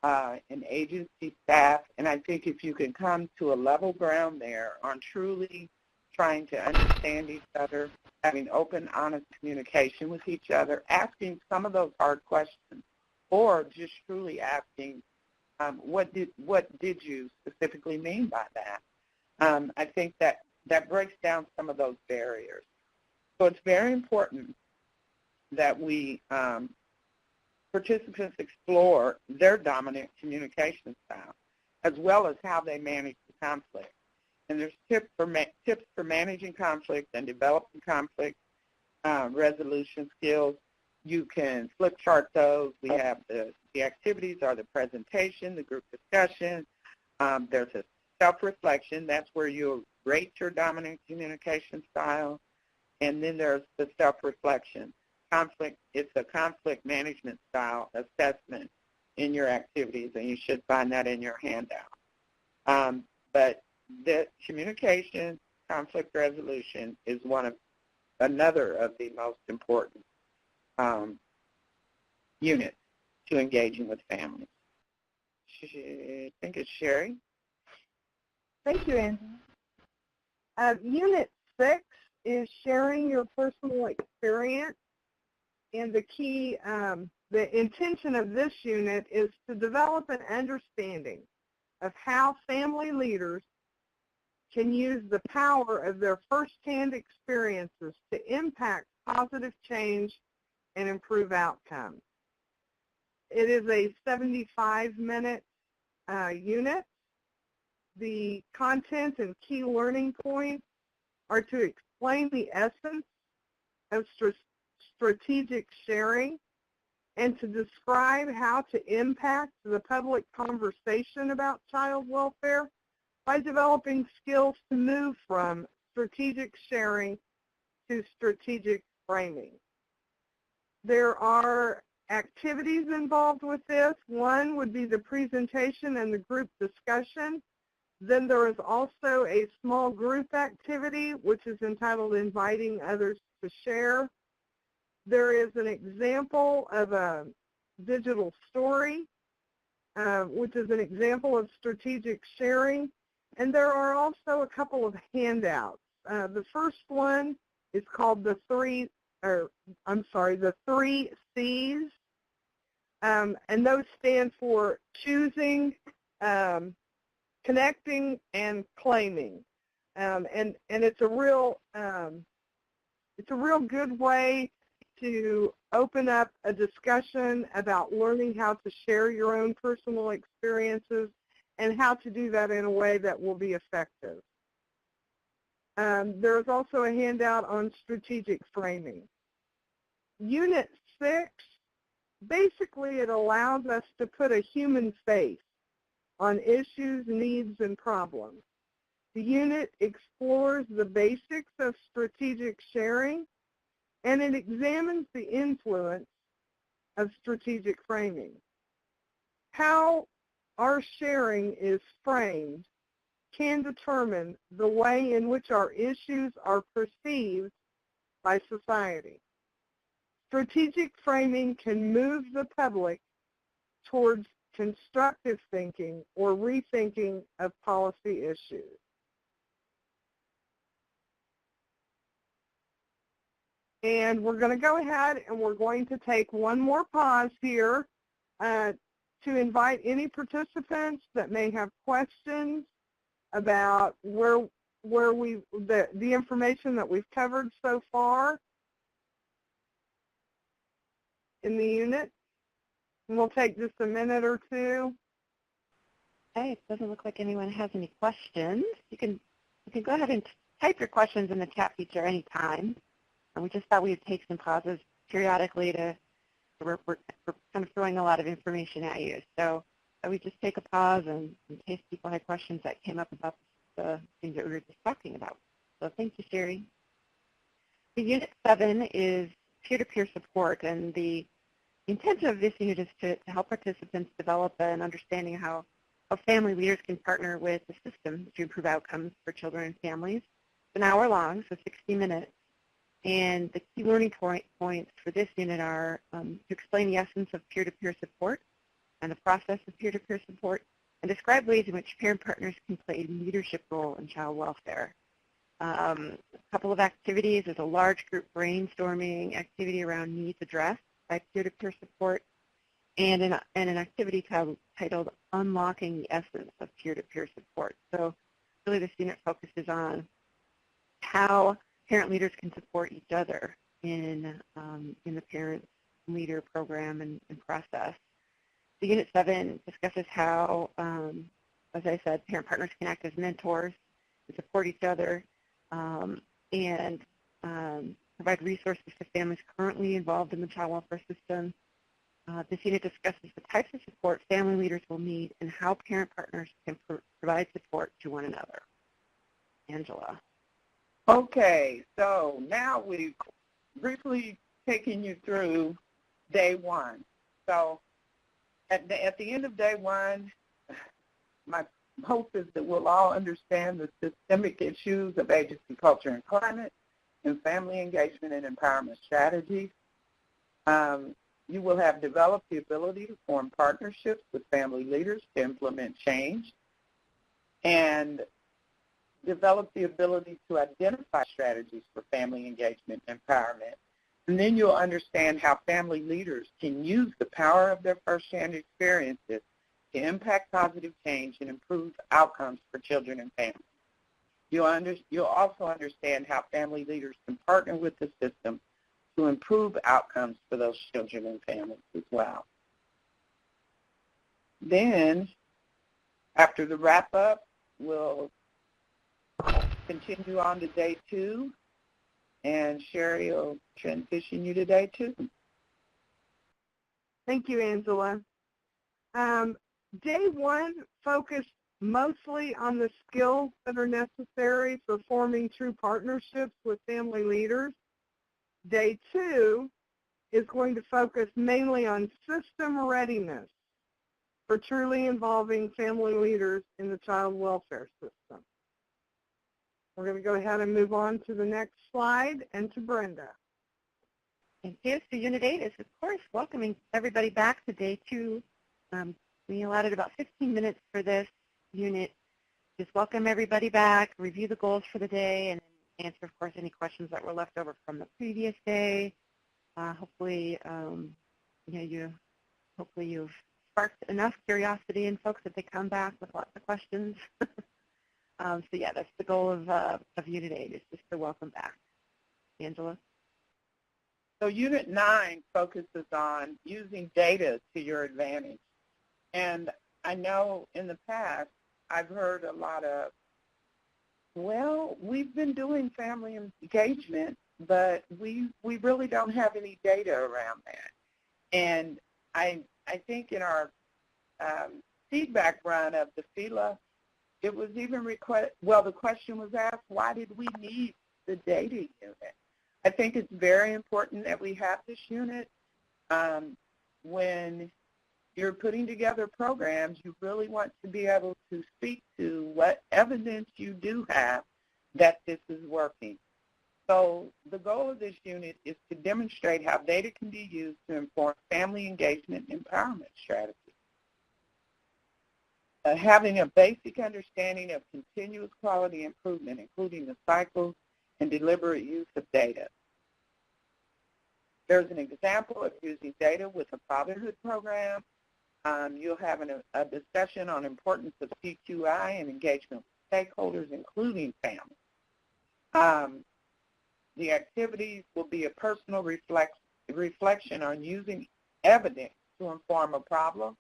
[SPEAKER 4] and agency staff. And I think if you can come to a level ground there on truly trying to understand each other, having open, honest communication with each other, asking some of those hard questions, or just truly asking, what did you specifically mean by that? I think that breaks down some of those barriers. So it's very important that we participants explore their dominant communication style, as well as how they manage the conflict. And there's tips for managing conflict and developing conflict resolution skills. You can flip chart those. We have the activities are the presentation, the group discussion. There's a self-reflection. That's where you rate your dominant communication style. And then there's the self-reflection. It's a conflict management style assessment in your activities, and you should find that in your handout. But the communication, conflict resolution is another of the most important units to engaging with families. I think it's Sherry.
[SPEAKER 5] Thank you, Angela. Unit 6 is sharing your personal experience, and the key, the intention of this unit is to develop an understanding of how family leaders can use the power of their firsthand experiences to impact positive change and improve outcomes. It is a 75-minute unit. The content and key learning points are to explain the essence of strategic sharing and to describe how to impact the public conversation about child welfare by developing skills to move from strategic sharing to strategic framing. There are activities involved with this. One would be the presentation and the group discussion. Then there is also a small group activity, which is entitled Inviting Others to Share. There is an example of a digital story, which is an example of strategic sharing. And there are also a couple of handouts. The first one is called the three C's, and those stand for choosing, connecting, and claiming. And it's a real good way to open up a discussion about learning how to share your own personal experiences and how to do that in a way that will be effective. There's also a handout on strategic framing. Unit 6, basically it allows us to put a human face on issues, needs, and problems. The unit explores the basics of strategic sharing, and it examines the influence of strategic framing. How our sharing is framed can determine the way in which our issues are perceived by society. Strategic framing can move the public towards constructive thinking or rethinking of policy issues. And we're going to go ahead and we're going to take one more pause here to invite any participants that may have questions about the information that we've covered so far in the unit. And we'll take just a minute or two.
[SPEAKER 3] Okay, it doesn't look like anyone has any questions. You can go ahead and type your questions in the chat feature anytime. And we just thought we'd take some pauses periodically we're kind of throwing a lot of information at you. So we just take a pause and in case people had questions that came up about the things that we were just talking about. So thank you, Sherry. The Unit 7 is peer-to-peer support, and the intention of this unit is to help participants develop an understanding of how family leaders can partner with the system to improve outcomes for children and families. It's an hour long, so 60 minutes. And the key learning points for this unit are to explain the essence of peer-to-peer support and the process of peer-to-peer support, and describe ways in which parent partners can play a leadership role in child welfare. A couple of activities. There's a large group brainstorming activity around needs addressed by peer-to-peer support, and an activity titled Unlocking the Essence of Peer-to-Peer Support. So really this unit focuses on how parent leaders can support each other in the parent leader program and process. The Unit 7 discusses how, as I said, parent partners can act as mentors to support each other and provide resources to families currently involved in the child welfare system. This unit discusses the types of support family leaders will need and how parent partners can provide support to one another. Angela.
[SPEAKER 4] Okay, so now we've briefly taken you through day one. So at the end of day one, my hope is that we'll all understand the systemic issues of agency, culture, and climate, and family engagement and empowerment strategies. You will have developed the ability to form partnerships with family leaders to implement change and develop the ability to identify strategies for family engagement and empowerment. And then you'll understand how family leaders can use the power of their firsthand experiences to impact positive change and improve outcomes for children and families. You'll also understand how family leaders can partner with the system to improve outcomes for those children and families as well. Then, after the wrap-up, we'll continue on to day 2, and Sherry will transition you to day 2.
[SPEAKER 5] Thank you, Angela. Day 1 focused mostly on the skills that are necessary for forming true partnerships with family leaders. Day 2 is going to focus mainly on system readiness for truly involving family leaders in the child welfare system. We're going to go ahead and move on to the next slide and to Brenda.
[SPEAKER 3] Thank you. So Unit 8 is, of course, welcoming everybody back to Day 2. We allotted about 15 minutes for this unit. Just welcome everybody back, review the goals for the day, and answer, of course, any questions that were left over from the previous day. Hopefully you've sparked enough curiosity in folks that they come back with lots of questions. So yeah, that's the goal of Unit 8, is just to welcome back. Angela?
[SPEAKER 4] So Unit 9 focuses on using data to your advantage. And I know in the past I've heard a lot of, well, we've been doing family engagement, but we really don't have any data around that. And I think in our feedback run of the FELA, it was even the question was asked, why did we need the data unit? I think it's very important that we have this unit. When you're putting together programs, you really want to be able to speak to what evidence you do have that this is working. So the goal of this unit is to demonstrate how data can be used to inform family engagement and empowerment strategies. Having a basic understanding of continuous quality improvement, including the cycles and deliberate use of data. There's an example of using data with a fatherhood program. You'll have a discussion on importance of CQI and engagement with stakeholders, including family. The activities will be a personal reflection on using evidence to inform a problem.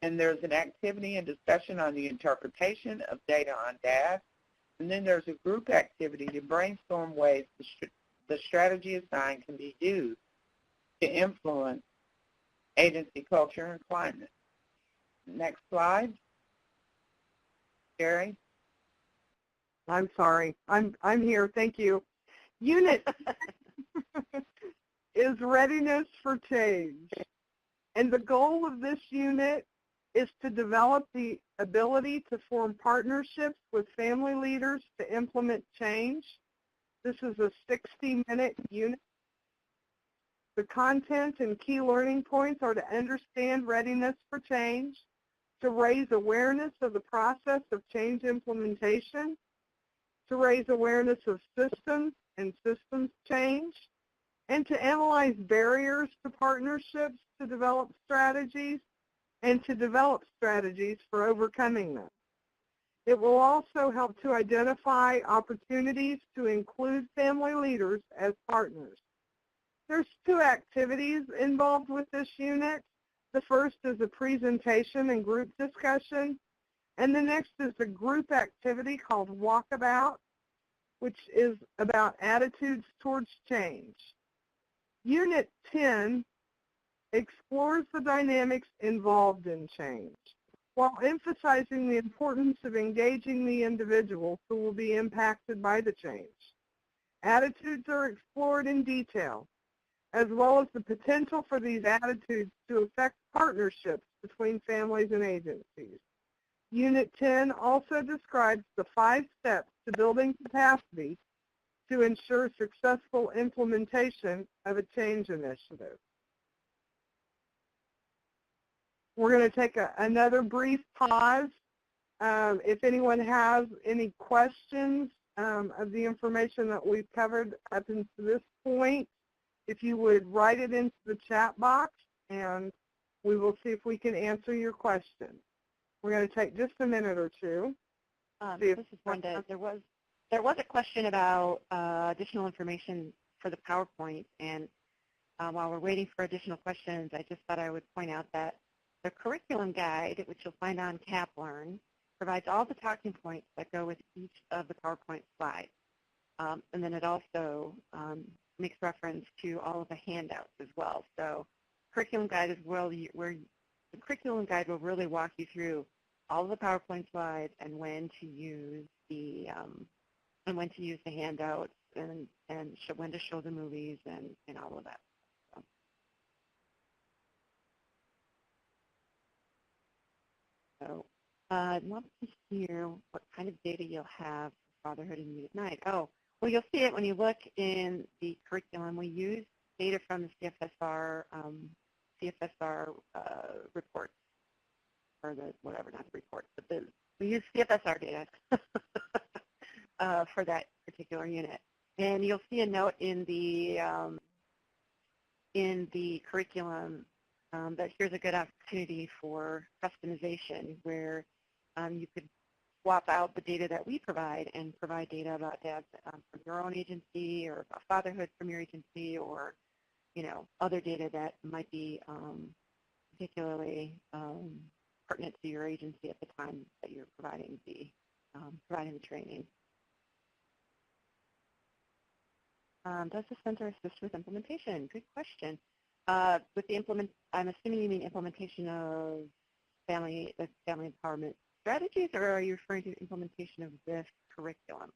[SPEAKER 4] And there's an activity and discussion on the interpretation of data on DAS. And then there's a group activity to brainstorm ways the strategy assigned can be used to influence agency culture and climate. Next slide. Gary?
[SPEAKER 5] I'm sorry. I'm here. Thank you. Unit is readiness for change. And the goal of this unit is to develop the ability to form partnerships with family leaders to implement change. This is a 60-minute unit. The content and key learning points are to understand readiness for change, to raise awareness of the process of change implementation, to raise awareness of systems and systems change, and to analyze barriers to partnerships to develop strategies, and to develop strategies for overcoming them. It will also help to identify opportunities to include family leaders as partners. There's 2 activities involved with this unit. The first is a presentation and group discussion, and the next is a group activity called Walkabout, which is about attitudes towards change. Unit 10 explores the dynamics involved in change, while emphasizing the importance of engaging the individuals who will be impacted by the change. Attitudes are explored in detail, as well as the potential for these attitudes to affect partnerships between families and agencies. Unit 10 also describes the 5 steps to building capacity to ensure successful implementation of a change initiative. we're going to take another brief pause. If anyone has any questions of the information that we've covered up until this point, if you would write it into the chat box, and we will see if we can answer your question. We're going to take just a minute or two.
[SPEAKER 6] This is Brenda. There was a question about additional information for the PowerPoint, and while we're waiting for additional questions, I just thought I would point out that the curriculum guide, which you'll find on CapLearn, provides all the talking points that go with each of the PowerPoint slides. And then it also makes reference to all of the handouts as well. So curriculum guide is where the curriculum guide will really walk you through all of the PowerPoint slides and when to use the handouts and when to show the movies and all of that. So I'd love to hear what kind of data you'll have for fatherhood and youth at night. Oh, well, you'll see it when you look in the curriculum. We use data from the CFSR reports, or the whatever, not the reports, but we use CFSR data for that particular unit. And you'll see a note in the curriculum that here's a good opportunity for customization, where you could swap out the data that we provide and provide data about dads from your own agency, or about fatherhood from your agency, or other data that might be particularly pertinent to your agency at the time that you're providing the training. Does the center assist with implementation? Good question. With the I'm assuming you mean implementation of family empowerment strategies, or are you referring to implementation of this curriculum?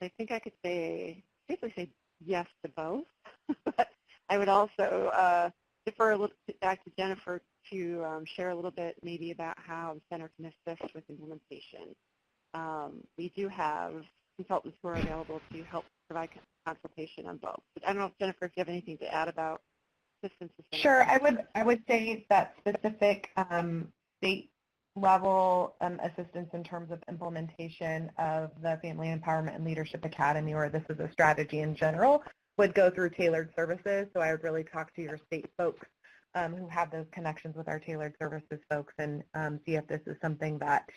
[SPEAKER 6] I think I could safely say yes to both, but I would also defer a little bit back to Jennifer to share a little bit maybe about how the center can assist with implementation. We do have consultants who are available to help provide consultation on both. But I don't know, Jennifer, if you have anything to add about assistance.
[SPEAKER 3] Sure, I would say that specific state level assistance in terms of implementation of the Family Empowerment and Leadership Academy, or this is a strategy in general, would go through tailored services. So I would really talk to your state folks who have those connections with our tailored services folks, and see if this is something that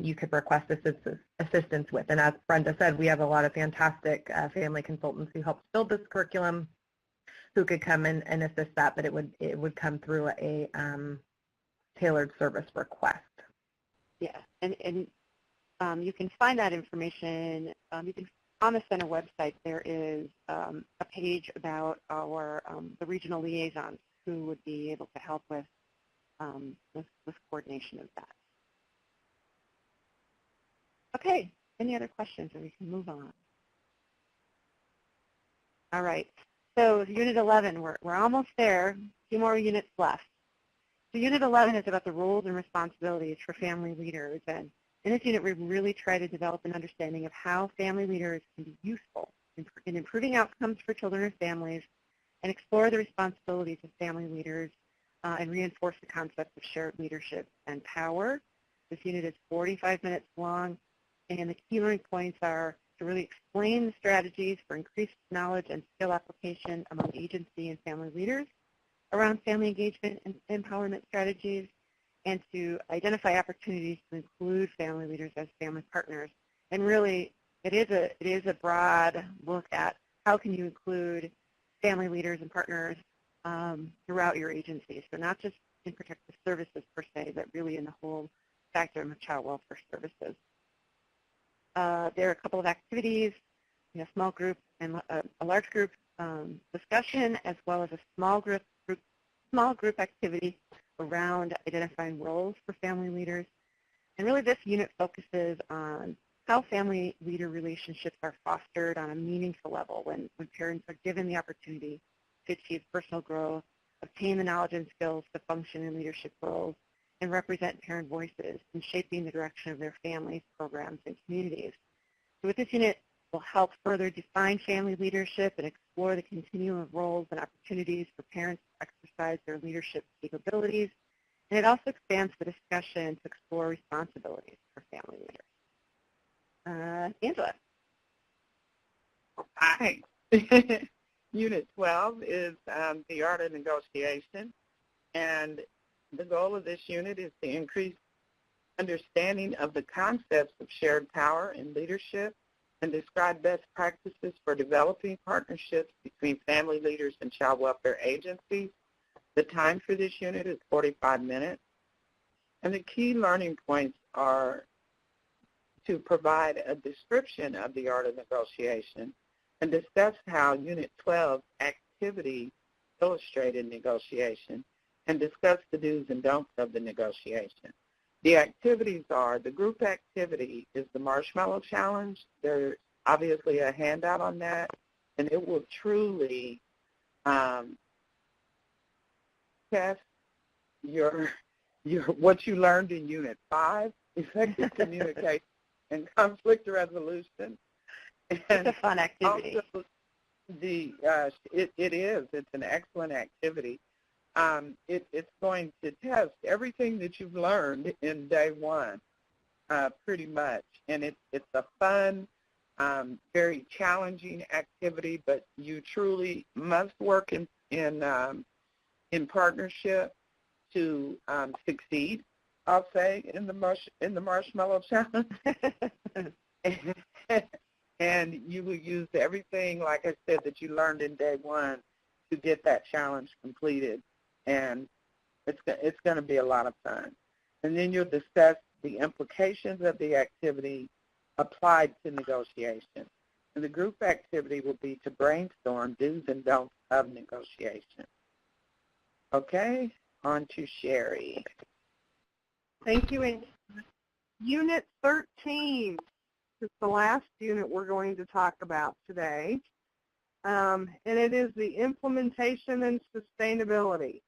[SPEAKER 3] you could request assistance with. And as Brenda said, we have a lot of fantastic family consultants who help build this curriculum, who could come in and assist that, but it would come through a tailored service request.
[SPEAKER 6] Yeah, and you can find that information. On the center website, there is a page about our the regional liaisons who would be able to help with coordination of that. Okay, any other questions, or we can move on? All right, so Unit 11, we're almost there, 2 more units left. So Unit 11 is about the roles and responsibilities for family leaders, and in this unit we really try to develop an understanding of how family leaders can be useful in improving outcomes for children and families, and explore the responsibilities of family leaders and reinforce the concept of shared leadership and power. This unit is 45 minutes long, and the key learning points are to really explain the strategies for increased knowledge and skill application among agency and family leaders around family engagement and empowerment strategies, and to identify opportunities to include family leaders as family partners. And really, it is a broad look at how can you include family leaders and partners throughout your agency. So not just in protective services per se, but really in the whole spectrum of child welfare services. There are a couple of activities, small group and a large group discussion, as well as a small group activity around identifying roles for family leaders. And really this unit focuses on how family leader relationships are fostered on a meaningful level when parents are given the opportunity to achieve personal growth, obtain the knowledge and skills to function in leadership roles, and represent parent voices in shaping the direction of their families, programs, and communities. So with this unit, we'll help further define family leadership and explore the continuum of roles and opportunities for parents to exercise their leadership capabilities And it also expands the discussion to explore responsibilities for family leaders. Angela.
[SPEAKER 4] Hi. Unit 12 is the art of negotiation, and the goal of this unit is to increase understanding of the concepts of shared power and leadership and describe best practices for developing partnerships between family leaders and child welfare agencies. The time for this unit is 45 minutes, and the key learning points are to provide a description of the art of negotiation and discuss how Unit 12 activity illustrated negotiation and discuss the do's and don'ts of the negotiation. The activities are, the group activity is the Marshmallow Challenge. There's obviously a handout on that, and it will truly test your what you learned in Unit 5, effective communication and conflict resolution.
[SPEAKER 6] It's a fun activity.
[SPEAKER 4] Also, it's an excellent activity. It's going to test everything that you've learned in day 1, pretty much. And it's a fun, very challenging activity, but you truly must work in partnership to succeed, I'll say, in the Marshmallow Challenge. And you will use everything, like I said, that you learned in day 1 to get that challenge completed. And it's going to be a lot of fun. And then you'll discuss the implications of the activity applied to negotiation. And the group activity will be to brainstorm do's and don'ts of negotiation. Okay, on to Sherry.
[SPEAKER 5] Thank you, Amy. Unit 13 is the last unit we're going to talk about today, and it is the implementation and sustainability.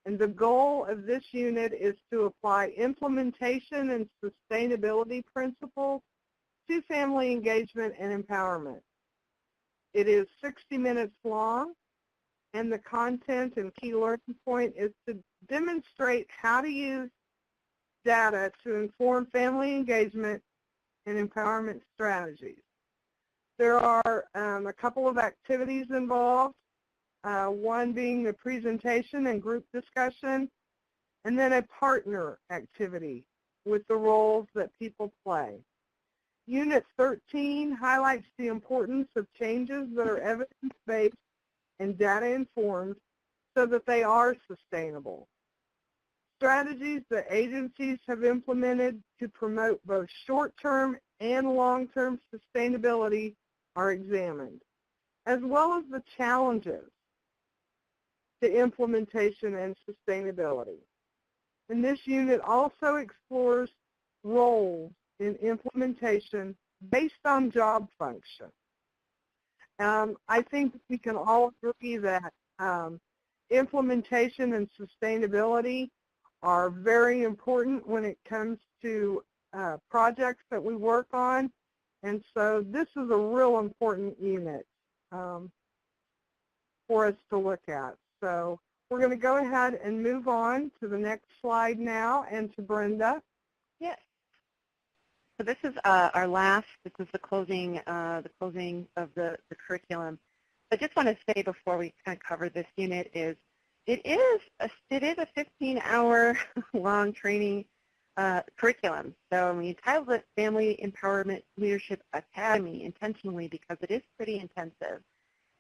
[SPEAKER 5] And the goal of this unit is to apply implementation and sustainability principles to family engagement and empowerment. It is 60 minutes long, and the content and key learning point is to demonstrate how to use data to inform family engagement and empowerment strategies. There are a couple of activities involved, one being the presentation and group discussion, and then a partner activity with the roles that people play. Unit 13 highlights the importance of changes that are evidence-based and data-informed so that they are sustainable. Strategies that agencies have implemented to promote both short-term and long-term sustainability are examined, as well as the challenges to implementation and sustainability. And this unit also explores roles in implementation based on job function. I think we can all agree that implementation and sustainability are very important when it comes to projects that we work on, and so this is a real important unit for us to look at. So we're going to go ahead and move on to the next slide now, and to Brenda.
[SPEAKER 6] Yes. So this is our last. This is the closing of the curriculum. I just want to say before we kind of cover this unit is it is a 15-hour long training curriculum. So we entitled it Family Empowerment Leadership Academy intentionally because it is pretty intensive.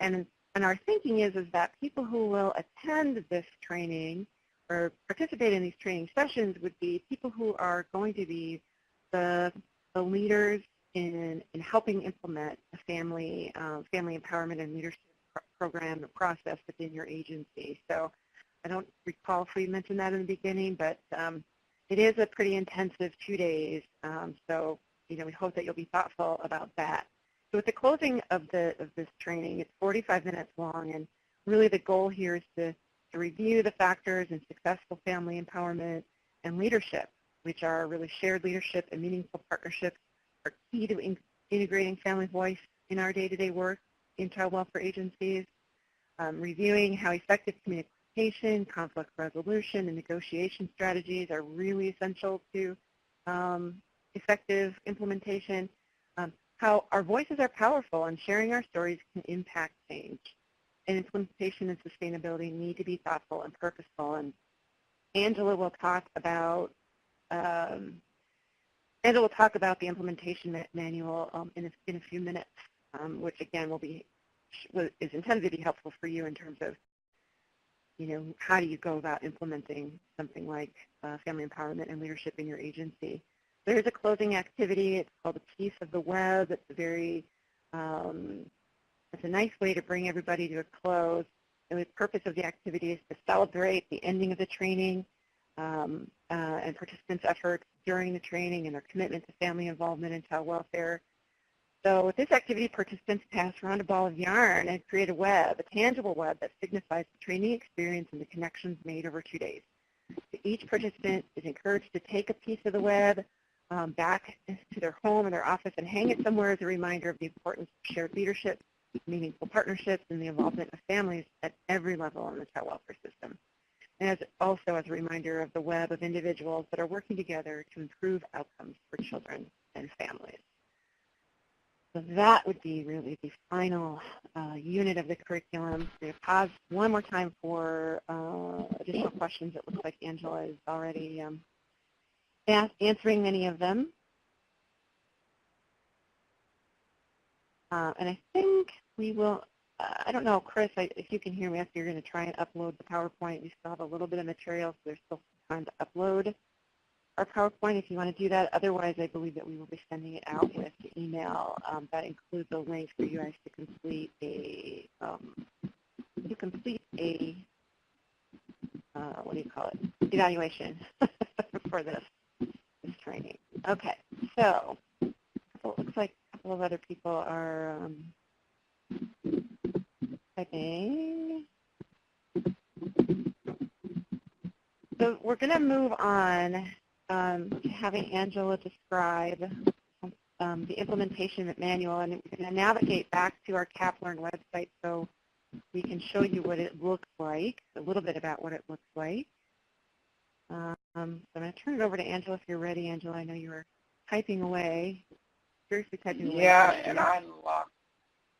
[SPEAKER 6] And our thinking is that people who will attend this training or participate in these training sessions would be people who are going to be the leaders in helping implement a family empowerment and leadership program and process within your agency. So I don't recall if we mentioned that in the beginning, but it is a pretty intensive 2 days. So we hope that you'll be thoughtful about that. So at the closing of this training, it's 45 minutes long, and really the goal here is to review the factors in successful family empowerment and leadership, which are really shared leadership and meaningful partnerships are key to integrating family voice in our day-to-day work in child welfare agencies, reviewing how effective communication, conflict resolution, and negotiation strategies are really essential to effective implementation. How our voices are powerful and sharing our stories can impact change. And implementation and sustainability need to be thoughtful and purposeful. And Angela will talk about the implementation manual in a few minutes, which again is intended to be helpful for you in terms of, how do you go about implementing something like family empowerment and leadership in your agency. There's a closing activity. It's called a piece of the web. It's it's a nice way to bring everybody to a close. And the purpose of the activity is to celebrate the ending of the training and participants' efforts during the training and their commitment to family involvement and child welfare. So with this activity, participants pass around a ball of yarn and create a tangible web that signifies the training experience and the connections made over 2 days. So each participant is encouraged to take a piece of the web back to their home or their office and hang it somewhere as a reminder of the importance of shared leadership, meaningful partnerships, and the involvement of families at every level in the child welfare system. And also as a reminder of the web of individuals that are working together to improve outcomes for children and families. So that would be really the final unit of the curriculum. I'm going to pause one more time for additional questions. It looks like Angela is already answering many of them. And I think we will, I don't know, Chris, if you can hear me, if you're going to try and upload the PowerPoint. We still have a little bit of material, so there's still some time to upload our PowerPoint if you want to do that. Otherwise, I believe that we will be sending it out with the email. That includes a link for you guys to complete what do you call it, evaluation for this training. Okay, so it looks like a couple of other people are typing. So we're going to move on to having Angela describe the implementation manual, and we're going to navigate back to our CapLearn website so we can show you what it looks like, a little bit about what it looks like. So I'm going to turn it over to Angela if you're ready. Angela, I know you were typing away, seriously typing away.
[SPEAKER 4] Yeah, and I lost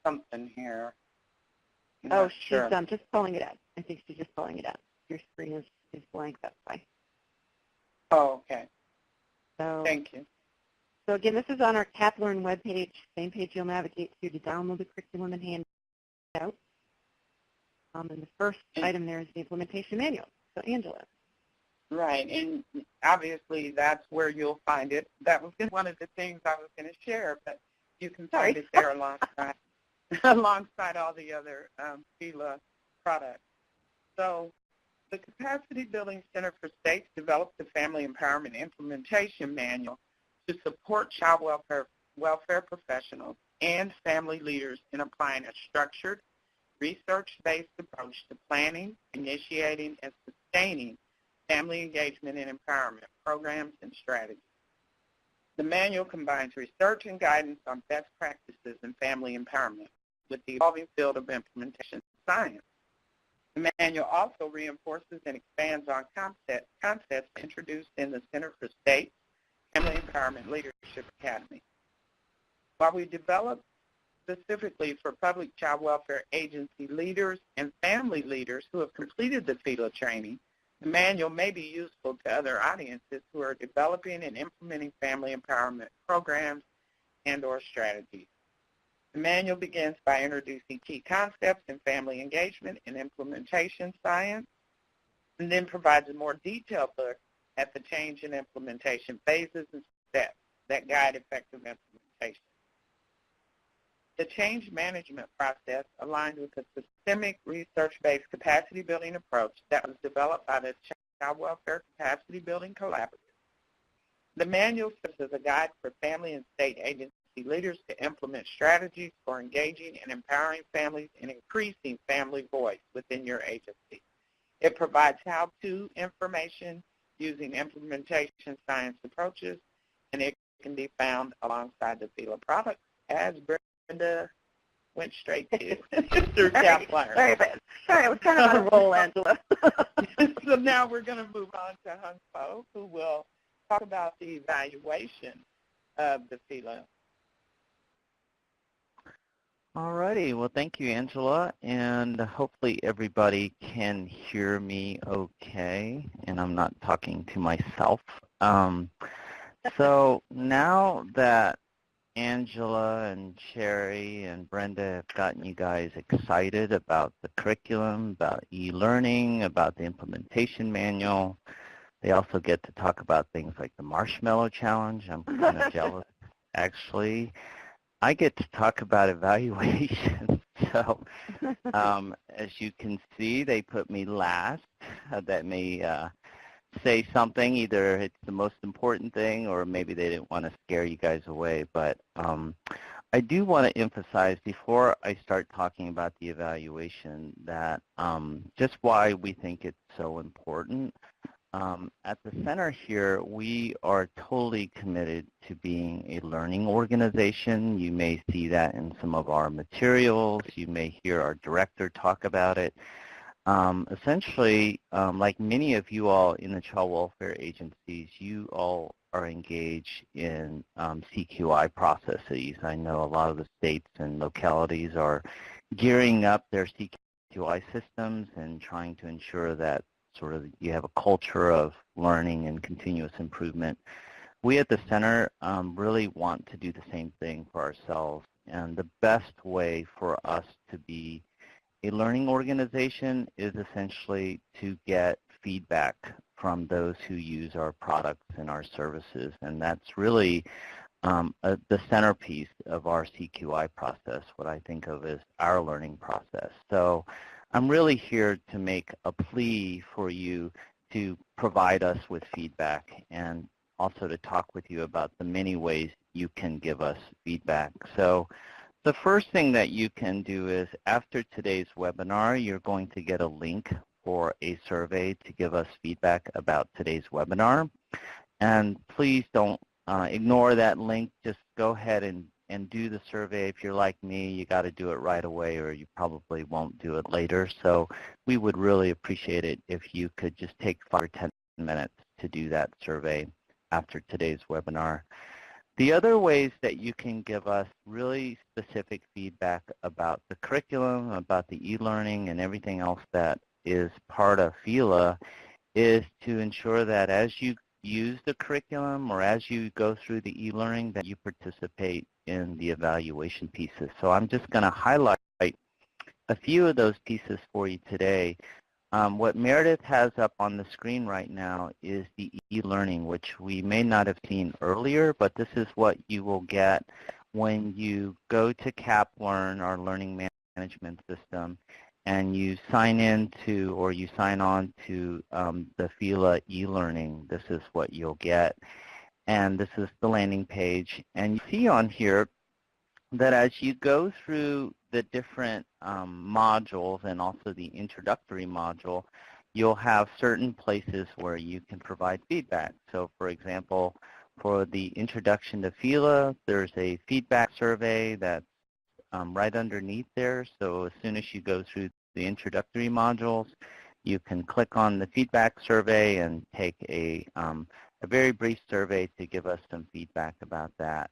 [SPEAKER 4] something here.
[SPEAKER 6] Oh, she's just pulling it up. I think she's just pulling it up. Your screen is blank, that's why.
[SPEAKER 4] Oh, okay.
[SPEAKER 6] So,
[SPEAKER 4] thank you.
[SPEAKER 6] So again, this is on our CapLearn webpage, same page you'll navigate to download the curriculum and handouts. And the first item there is the implementation manual. So Angela.
[SPEAKER 4] Right, and obviously that's where you'll find it. That was one of the things I was going to share, but you can find it there alongside all the other FELA products. So the Capacity Building Center for States developed the Family Empowerment Implementation Manual to support child welfare professionals and family leaders in applying a structured, research-based approach to planning, initiating, and sustaining family engagement and empowerment programs and strategies. The manual combines research and guidance on best practices in family empowerment with the evolving field of implementation science. The manual also reinforces and expands on concepts introduced in the Center for State Family Empowerment Leadership Academy. While we developed specifically for public child welfare agency leaders and family leaders who have completed the FELA training, the manual may be useful to other audiences who are developing and implementing family empowerment programs and or strategies. The manual begins by introducing key concepts in family engagement and implementation science, and then provides a more detailed look at the change and implementation phases and steps that guide effective implementation. The change management process aligned with a systemic research-based capacity building approach that was developed by the Child Welfare Capacity Building Collaborative. The manual serves as a guide for family and state agency leaders to implement strategies for engaging and empowering families and increasing family voice within your agency. It provides how-to information using implementation science approaches, and it can be found alongside the FELA products, as Brenda went straight to Mr. Kaplan.
[SPEAKER 6] Sorry, it was kind of on a roll, Angela.
[SPEAKER 4] So now we're going to move on to Hung Po, who will talk about the evaluation of the FELA.
[SPEAKER 7] All righty. Well, thank you, Angela, and hopefully everybody can hear me okay, and I'm not talking to myself. So now that Angela and Sherry and Brenda have gotten you guys excited about the curriculum, about e-learning, about the implementation manual, they also get to talk about things like the Marshmallow Challenge. I'm kind of jealous, actually. I get to talk about evaluation. So as you can see, they put me last. That may say something. Either it's the most important thing or maybe they didn't want to scare you guys away. But I do want to emphasize before I start talking about the evaluation that just why we think it's so important. At the center here, we are totally committed to being a learning organization. You may see that in some of our materials. You may hear our director talk about it. Essentially, like many of you all in the child welfare agencies, you all are engaged in CQI processes. I know a lot of the states and localities are gearing up their CQI systems and trying to ensure that sort of you have a culture of learning and continuous improvement. We at the center really want to do the same thing for ourselves, and the best way for us to be a learning organization is essentially to get feedback from those who use our products and our services, and that's really the centerpiece of our CQI process, what I think of as our learning process. So I'm really here to make a plea for you to provide us with feedback and also to talk with you about the many ways you can give us feedback. So the first thing that you can do is after today's webinar, you're going to get a link for a survey to give us feedback about today's webinar. And please don't ignore that link. Just go ahead and do the survey. If you're like me, you got to do it right away or you probably won't do it later. So we would really appreciate it if you could just take 5 or 10 minutes to do that survey after today's webinar. The other ways that you can give us really specific feedback about the curriculum, about the e-learning and everything else that is part of FELA is to ensure that as you use the curriculum or as you go through the e-learning that you participate in the evaluation pieces. So I'm just going to highlight a few of those pieces for you today. What Meredith has up on the screen right now is the e-learning, which we may not have seen earlier, but this is what you will get when you go to CapLearn, our learning management system, and you sign in to or you sign on to the FELA e-learning. This is what you'll get. And this is the landing page. And you see on here that as you go through the different modules and also the introductory module, you'll have certain places where you can provide feedback. So for example, for the introduction to FELA, there's a feedback survey that's right underneath there. So as soon as you go through the introductory modules, you can click on the feedback survey and take a very brief survey to give us some feedback about that.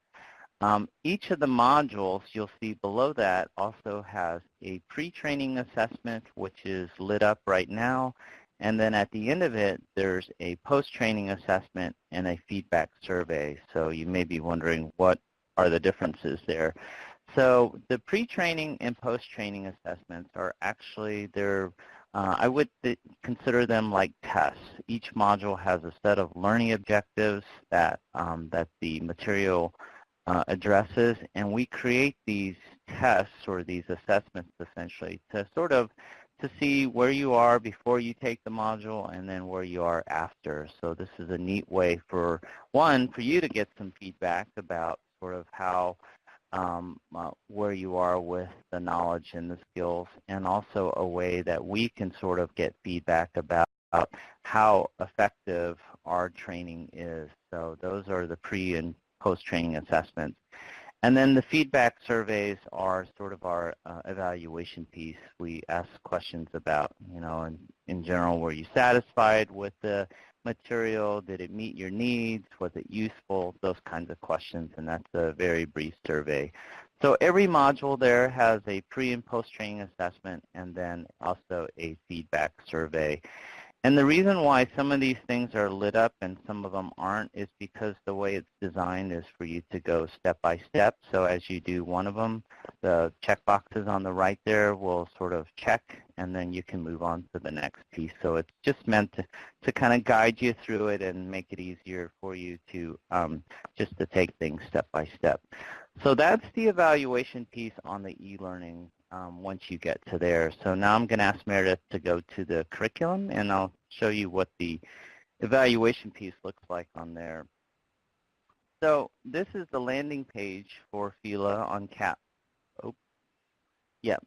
[SPEAKER 7] Each of the modules you'll see below that also has a pre-training assessment, which is lit up right now, and then at the end of it there's a post-training assessment and a feedback survey. So you may be wondering what are the differences there. So the pre-training and post-training assessments are actually, I would consider them like tests. Each module has a set of learning objectives that the material addresses, and we create these tests or these assessments essentially to sort of to see where you are before you take the module and then where you are after. So this is a neat way for you to get some feedback about sort of how where you are with the knowledge and the skills, and also a way that we can sort of get feedback about how effective our training is. So those are the pre and post-training assessments. And then the feedback surveys are sort of our evaluation piece. We ask questions about, in general, were you satisfied with the material? Did it meet your needs? Was it useful? Those kinds of questions, and that's a very brief survey. So every module there has a pre- and post-training assessment and then also a feedback survey. And the reason why some of these things are lit up and some of them aren't is because the way it's designed is for you to go step by step. So as you do one of them, the check boxes on the right there will sort of check, and then you can move on to the next piece. So it's just meant to kind of guide you through it and make it easier for you to just to take things step by step. So that's the evaluation piece on the e-learning once you get to there. So now I'm going to ask Meredith to go to the curriculum, and I'll show you what the evaluation piece looks like on there. So this is the landing page for FELA on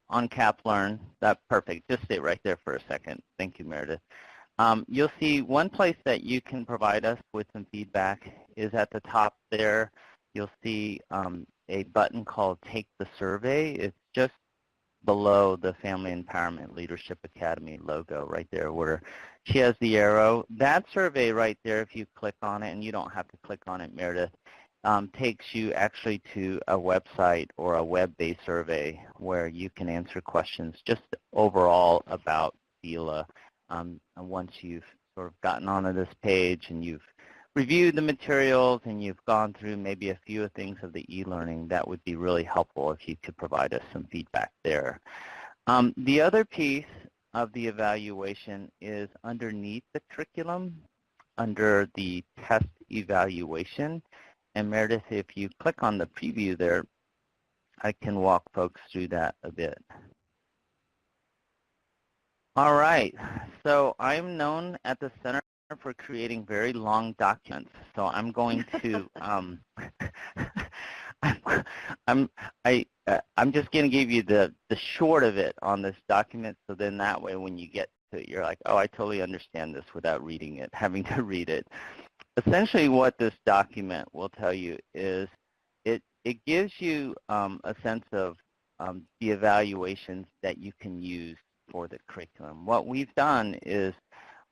[SPEAKER 7] on CapLearn. That's perfect. Just stay right there for a second. Thank you, Meredith. You'll see one place that you can provide us with some feedback is at the top there. You'll see a button called Take the Survey. It's just below the Family Empowerment Leadership Academy logo right there where she has the arrow. That survey right there, if you click on it, and you don't have to click on it, Meredith, takes you actually to a website or a web-based survey where you can answer questions just overall about FELA. Once you've sort of gotten onto this page and you've reviewed the materials and you've gone through maybe a few things of the e-learning, that would be really helpful if you could provide us some feedback there. The other piece of the evaluation is underneath the curriculum, under the test evaluation. And Meredith, if you click on the preview there, I can walk folks through that a bit. All right, so I'm known at the Center for creating very long documents. So I'm going to, I'm just going to give you the short of it on this document, so then that way when you get to it, you're like, oh, I totally understand this without reading it, having to read it. Essentially what this document will tell you is it gives you a sense of the evaluations that you can use for the curriculum. What we've done is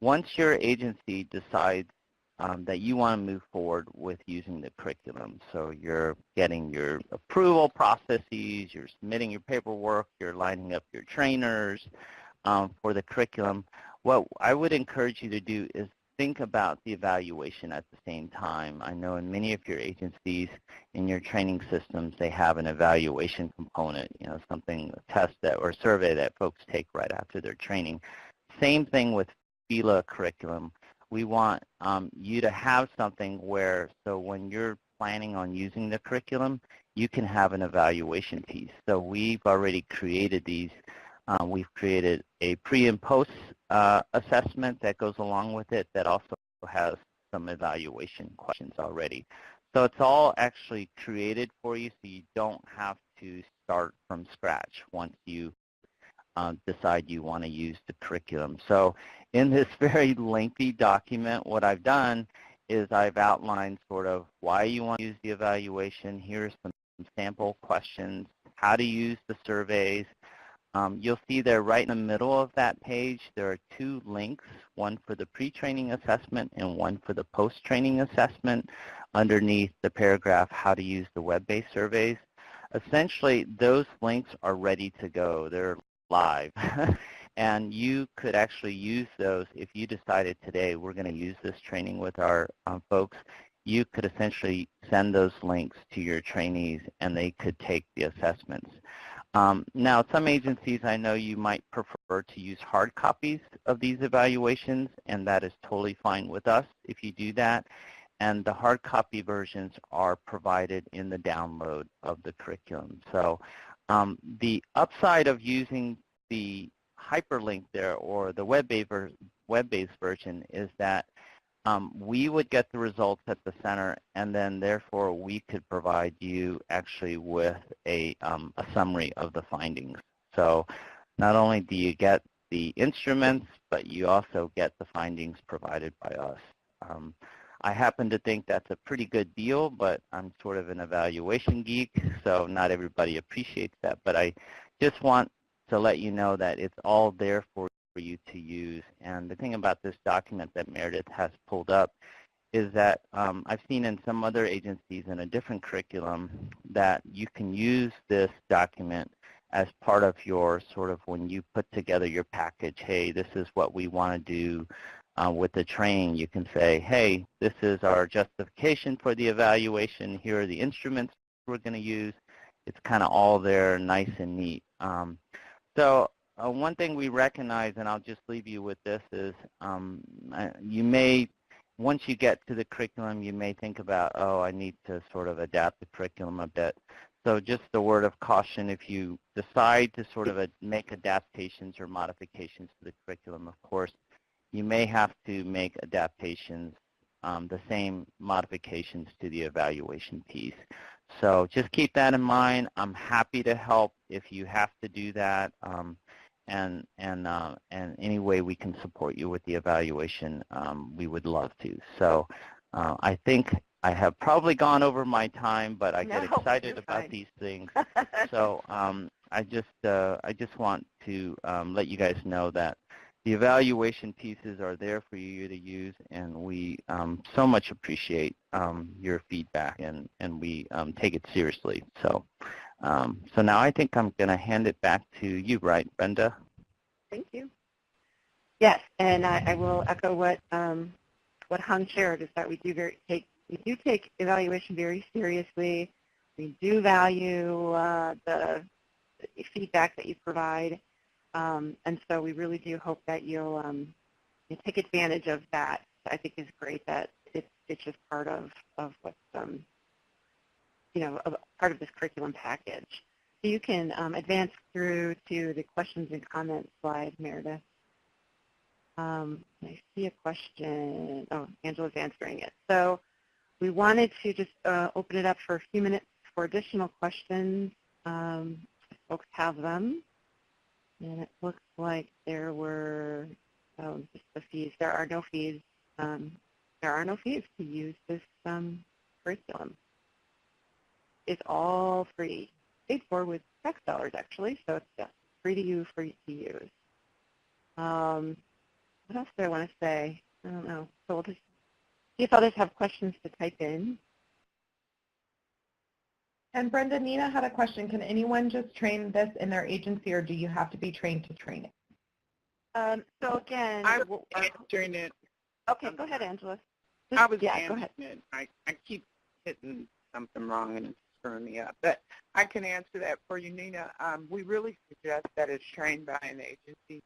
[SPEAKER 7] once your agency decides that you want to move forward with using the curriculum, so you're getting your approval processes, you're submitting your paperwork, you're lining up your trainers for the curriculum, what I would encourage you to do is think about the evaluation at the same time. I know in many of your agencies, in your training systems, they have an evaluation component, something, a test or survey that folks take right after their training. Same thing with FELA curriculum. We want you to have something where, so when you're planning on using the curriculum, you can have an evaluation piece. So we've already created these. We've created a pre and post assessment that goes along with it that also has some evaluation questions already. So it's all actually created for you, so you don't have to start from scratch once you decide you want to use the curriculum. So in this very lengthy document, what I've done is I've outlined sort of why you want to use the evaluation. Here's some sample questions, how to use the surveys. You'll see there right in the middle of that page, there are two links, one for the pre-training assessment and one for the post-training assessment underneath the paragraph, how to use the web-based surveys. Essentially, those links are ready to go. They're live. And you could actually use those if you decided today we're going to use this training with our folks. You could essentially send those links to your trainees and they could take the assessments. Now, some agencies, I know you might prefer to use hard copies of these evaluations, and that is totally fine with us if you do that. And the hard copy versions are provided in the download of the curriculum. So the upside of using the hyperlink there or the web-based version is that we would get the results at the center, and then therefore we could provide you actually with a summary of the findings. So not only do you get the instruments, but you also get the findings provided by us. I happen to think that's a pretty good deal, but I'm sort of an evaluation geek, so not everybody appreciates that. But I just want to let you know that it's all there for you to use. And the thing about this document that Meredith has pulled up is that I've seen in some other agencies in a different curriculum that you can use this document as part of your sort of when you put together your package. Hey, this is what we want to do with the training. You can say, hey, this is our justification for the evaluation. Here are the instruments we're going to use. It's kind of all there, nice and neat. So one thing we recognize, and I'll just leave you with this, is you may, once you get to the curriculum, you may think about, oh, I need to sort of adapt the curriculum a bit. So just a word of caution, if you decide to sort of make adaptations or modifications to the curriculum, of course, you may have to make adaptations, the same modifications to the evaluation piece. So just keep that in mind. I'm happy to help if you have to do that, and any way we can support you with the evaluation, we would love to. So I think I have probably gone over my time, but I get excited about these things. So I just want to let you guys know that the evaluation pieces are there for you to use, and we so much appreciate your feedback, and we take it seriously. So so now I think I'm going to hand it back to you, right, Brenda?
[SPEAKER 6] Thank you. Yes, and I will echo what Hung shared, is that we do take evaluation very seriously. We do value the feedback that you provide, and so we really do hope that you'll take advantage of that. I think is great that it's just part of what's part of this curriculum package. So you can advance through to the questions and comments slide, Meredith. I see a question. Oh, Angela's answering it. So we wanted to just open it up for a few minutes for additional questions. If folks have them. And it looks like there were just the fees. There are no fees. There are no fees to use this curriculum. It's all free, paid for with tax dollars actually. So it's free to you, free to use. What else do I want to say? I don't know. So we'll just see if others have questions to type in.
[SPEAKER 3] And Brenda, Nina had a question. Can anyone just train this in their agency, or do you have to be trained to train it?
[SPEAKER 6] So again,
[SPEAKER 4] I was answering it.
[SPEAKER 6] Okay, go ahead, Angela.
[SPEAKER 4] I was
[SPEAKER 6] answering
[SPEAKER 4] it. I keep hitting something wrong and it's screwing me up. But I can answer that for you, Nina. We really suggest that it's trained by an agency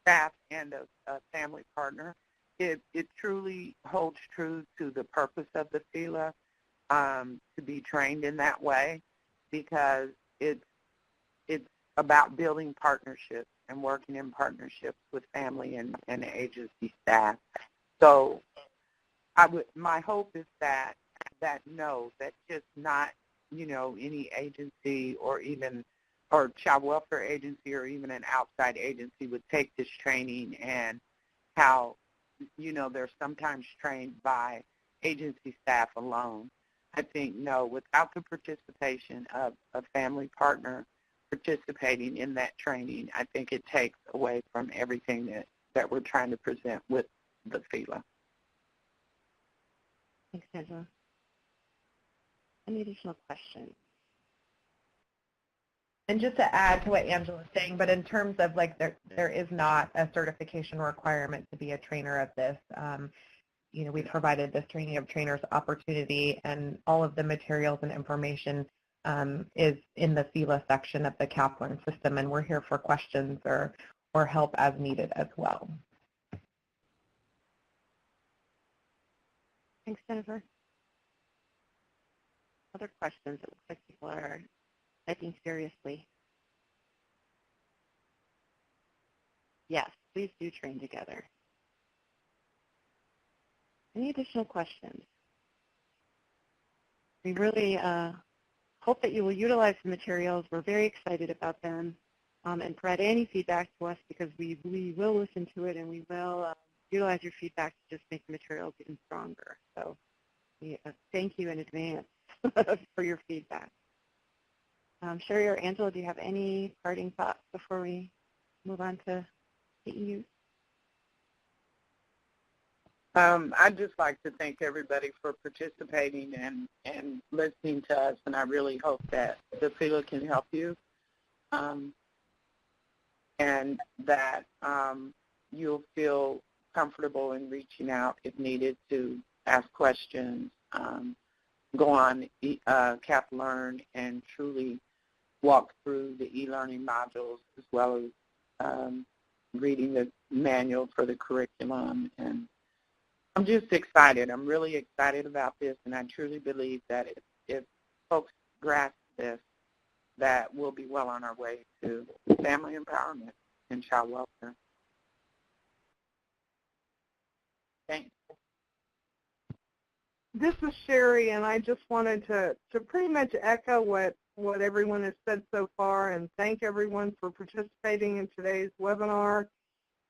[SPEAKER 4] staff and a family partner. It truly holds true to the purpose of the FELA, to be trained in that way, because it's about building partnerships and working in partnerships with family and agency staff. So my hope is that just not, any agency or child welfare agency or even an outside agency would take this training, and how, they're sometimes trained by agency staff alone. I think, no, without the participation of a family partner participating in that training, I think it takes away from everything that we're trying to present with the FELA.
[SPEAKER 6] Thanks, Angela. Any additional questions?
[SPEAKER 3] And just to add to what Angela was saying, but in terms of there is not a certification requirement to be a trainer of this. We provided this training of trainers opportunity, and all of the materials and information is in the FELA section of the Kaplan system, and we're here for questions or help as needed as well.
[SPEAKER 6] Thanks, Jennifer. Other questions? It looks like people are typing seriously. Yes, please do train together. Any additional questions? We really hope that you will utilize the materials. We're very excited about them, and provide any feedback to us, because we will listen to it, and we will utilize your feedback to just make the materials even stronger. So thank you in advance for your feedback. Sherry or Angela, do you have any parting thoughts before we move on to CEUs?
[SPEAKER 4] I'd just like to thank everybody for participating and listening to us, and I really hope that the FELA can help you and that you'll feel comfortable in reaching out if needed to ask questions, go on CAP Learn and truly walk through the e-learning modules as well as reading the manual for the curriculum. And I'm just excited. I'm really excited about this, and I truly believe that if folks grasp this, that we'll be well on our way to family empowerment and child welfare. Thanks.
[SPEAKER 5] This is Sherry, and I just wanted to pretty much echo what everyone has said so far and thank everyone for participating in today's webinar,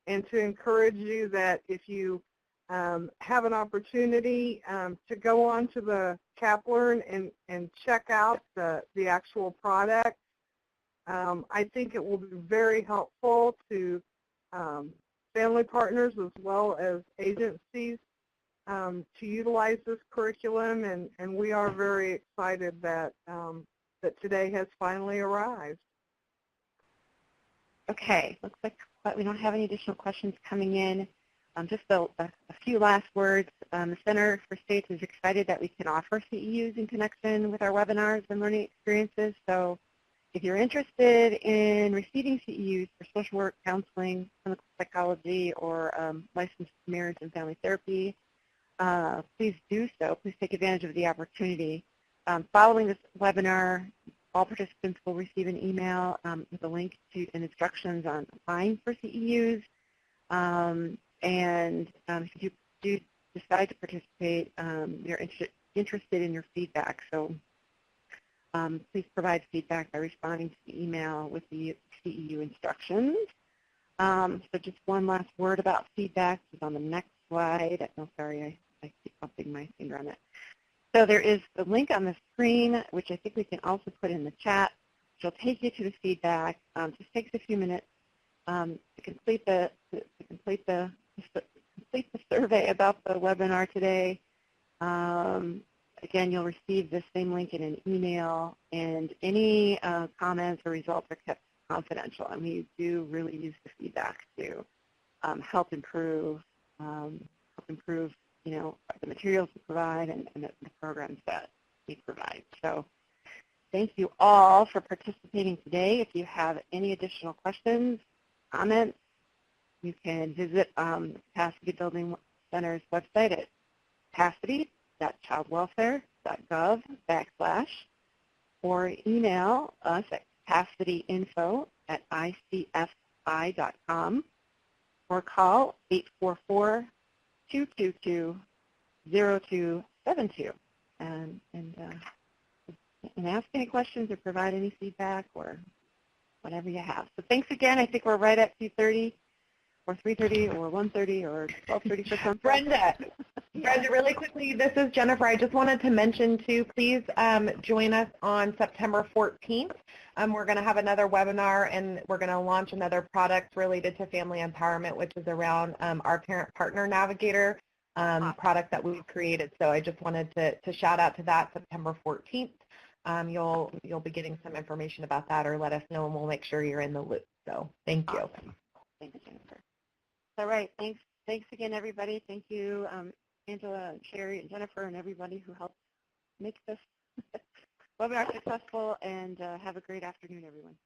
[SPEAKER 5] and to encourage you that if you have an opportunity to go on to the CAP Learn and check out the actual product. I think it will be very helpful to family partners as well as agencies to utilize this curriculum, and we are very excited that that today has finally arrived.
[SPEAKER 6] Okay, looks like we don't have any additional questions coming in. Just a few last words. The Center for States is excited that we can offer CEUs in connection with our webinars and learning experiences. So if you're interested in receiving CEUs for social work, counseling, clinical psychology, or licensed marriage and family therapy, please do so. Please take advantage of the opportunity. Following this webinar, all participants will receive an email with a link to and instructions on applying for CEUs. And if you do decide to participate, we're interested in your feedback. So please provide feedback by responding to the email with the CEU instructions. So just one last word about feedback is on the next slide. Oh, sorry, I keep bumping my finger on it. So there is the link on the screen, which I think we can also put in the chat, which will take you to the feedback. Just takes a few minutes to complete the survey about the webinar today. Again, you'll receive the same link in an email, and any comments or results are kept confidential. And we do really use the feedback to help improve, you know, the materials we provide and the programs that we provide. So thank you all for participating today. If you have any additional questions, comments, you can visit the Capacity Building Center's website at capacity.childwelfare.gov/ or email us at capacityinfo@icfi.com or call 844-222-0272 and ask any questions or provide any feedback or whatever you have. So thanks again. I think we're right at 2:30 or 3:30 or 1:30 or 12:30 for some.
[SPEAKER 3] Brenda, really quickly, this is Jennifer. I just wanted to mention, too, please join us on September 14th. We're going to have another webinar, and we're going to launch another product related to family empowerment, which is around our Parent Partner Navigator product that we've created. So I just wanted to shout out to that, September 14th. You'll be getting some information about that, or let us know, and we'll make sure you're in the loop. So thank you.
[SPEAKER 6] Awesome. Thanks, Jennifer. All right. Thanks again, everybody. Thank you, Angela, and Sherry, and Jennifer, and everybody who helped make this webinar successful. And have a great afternoon, everyone.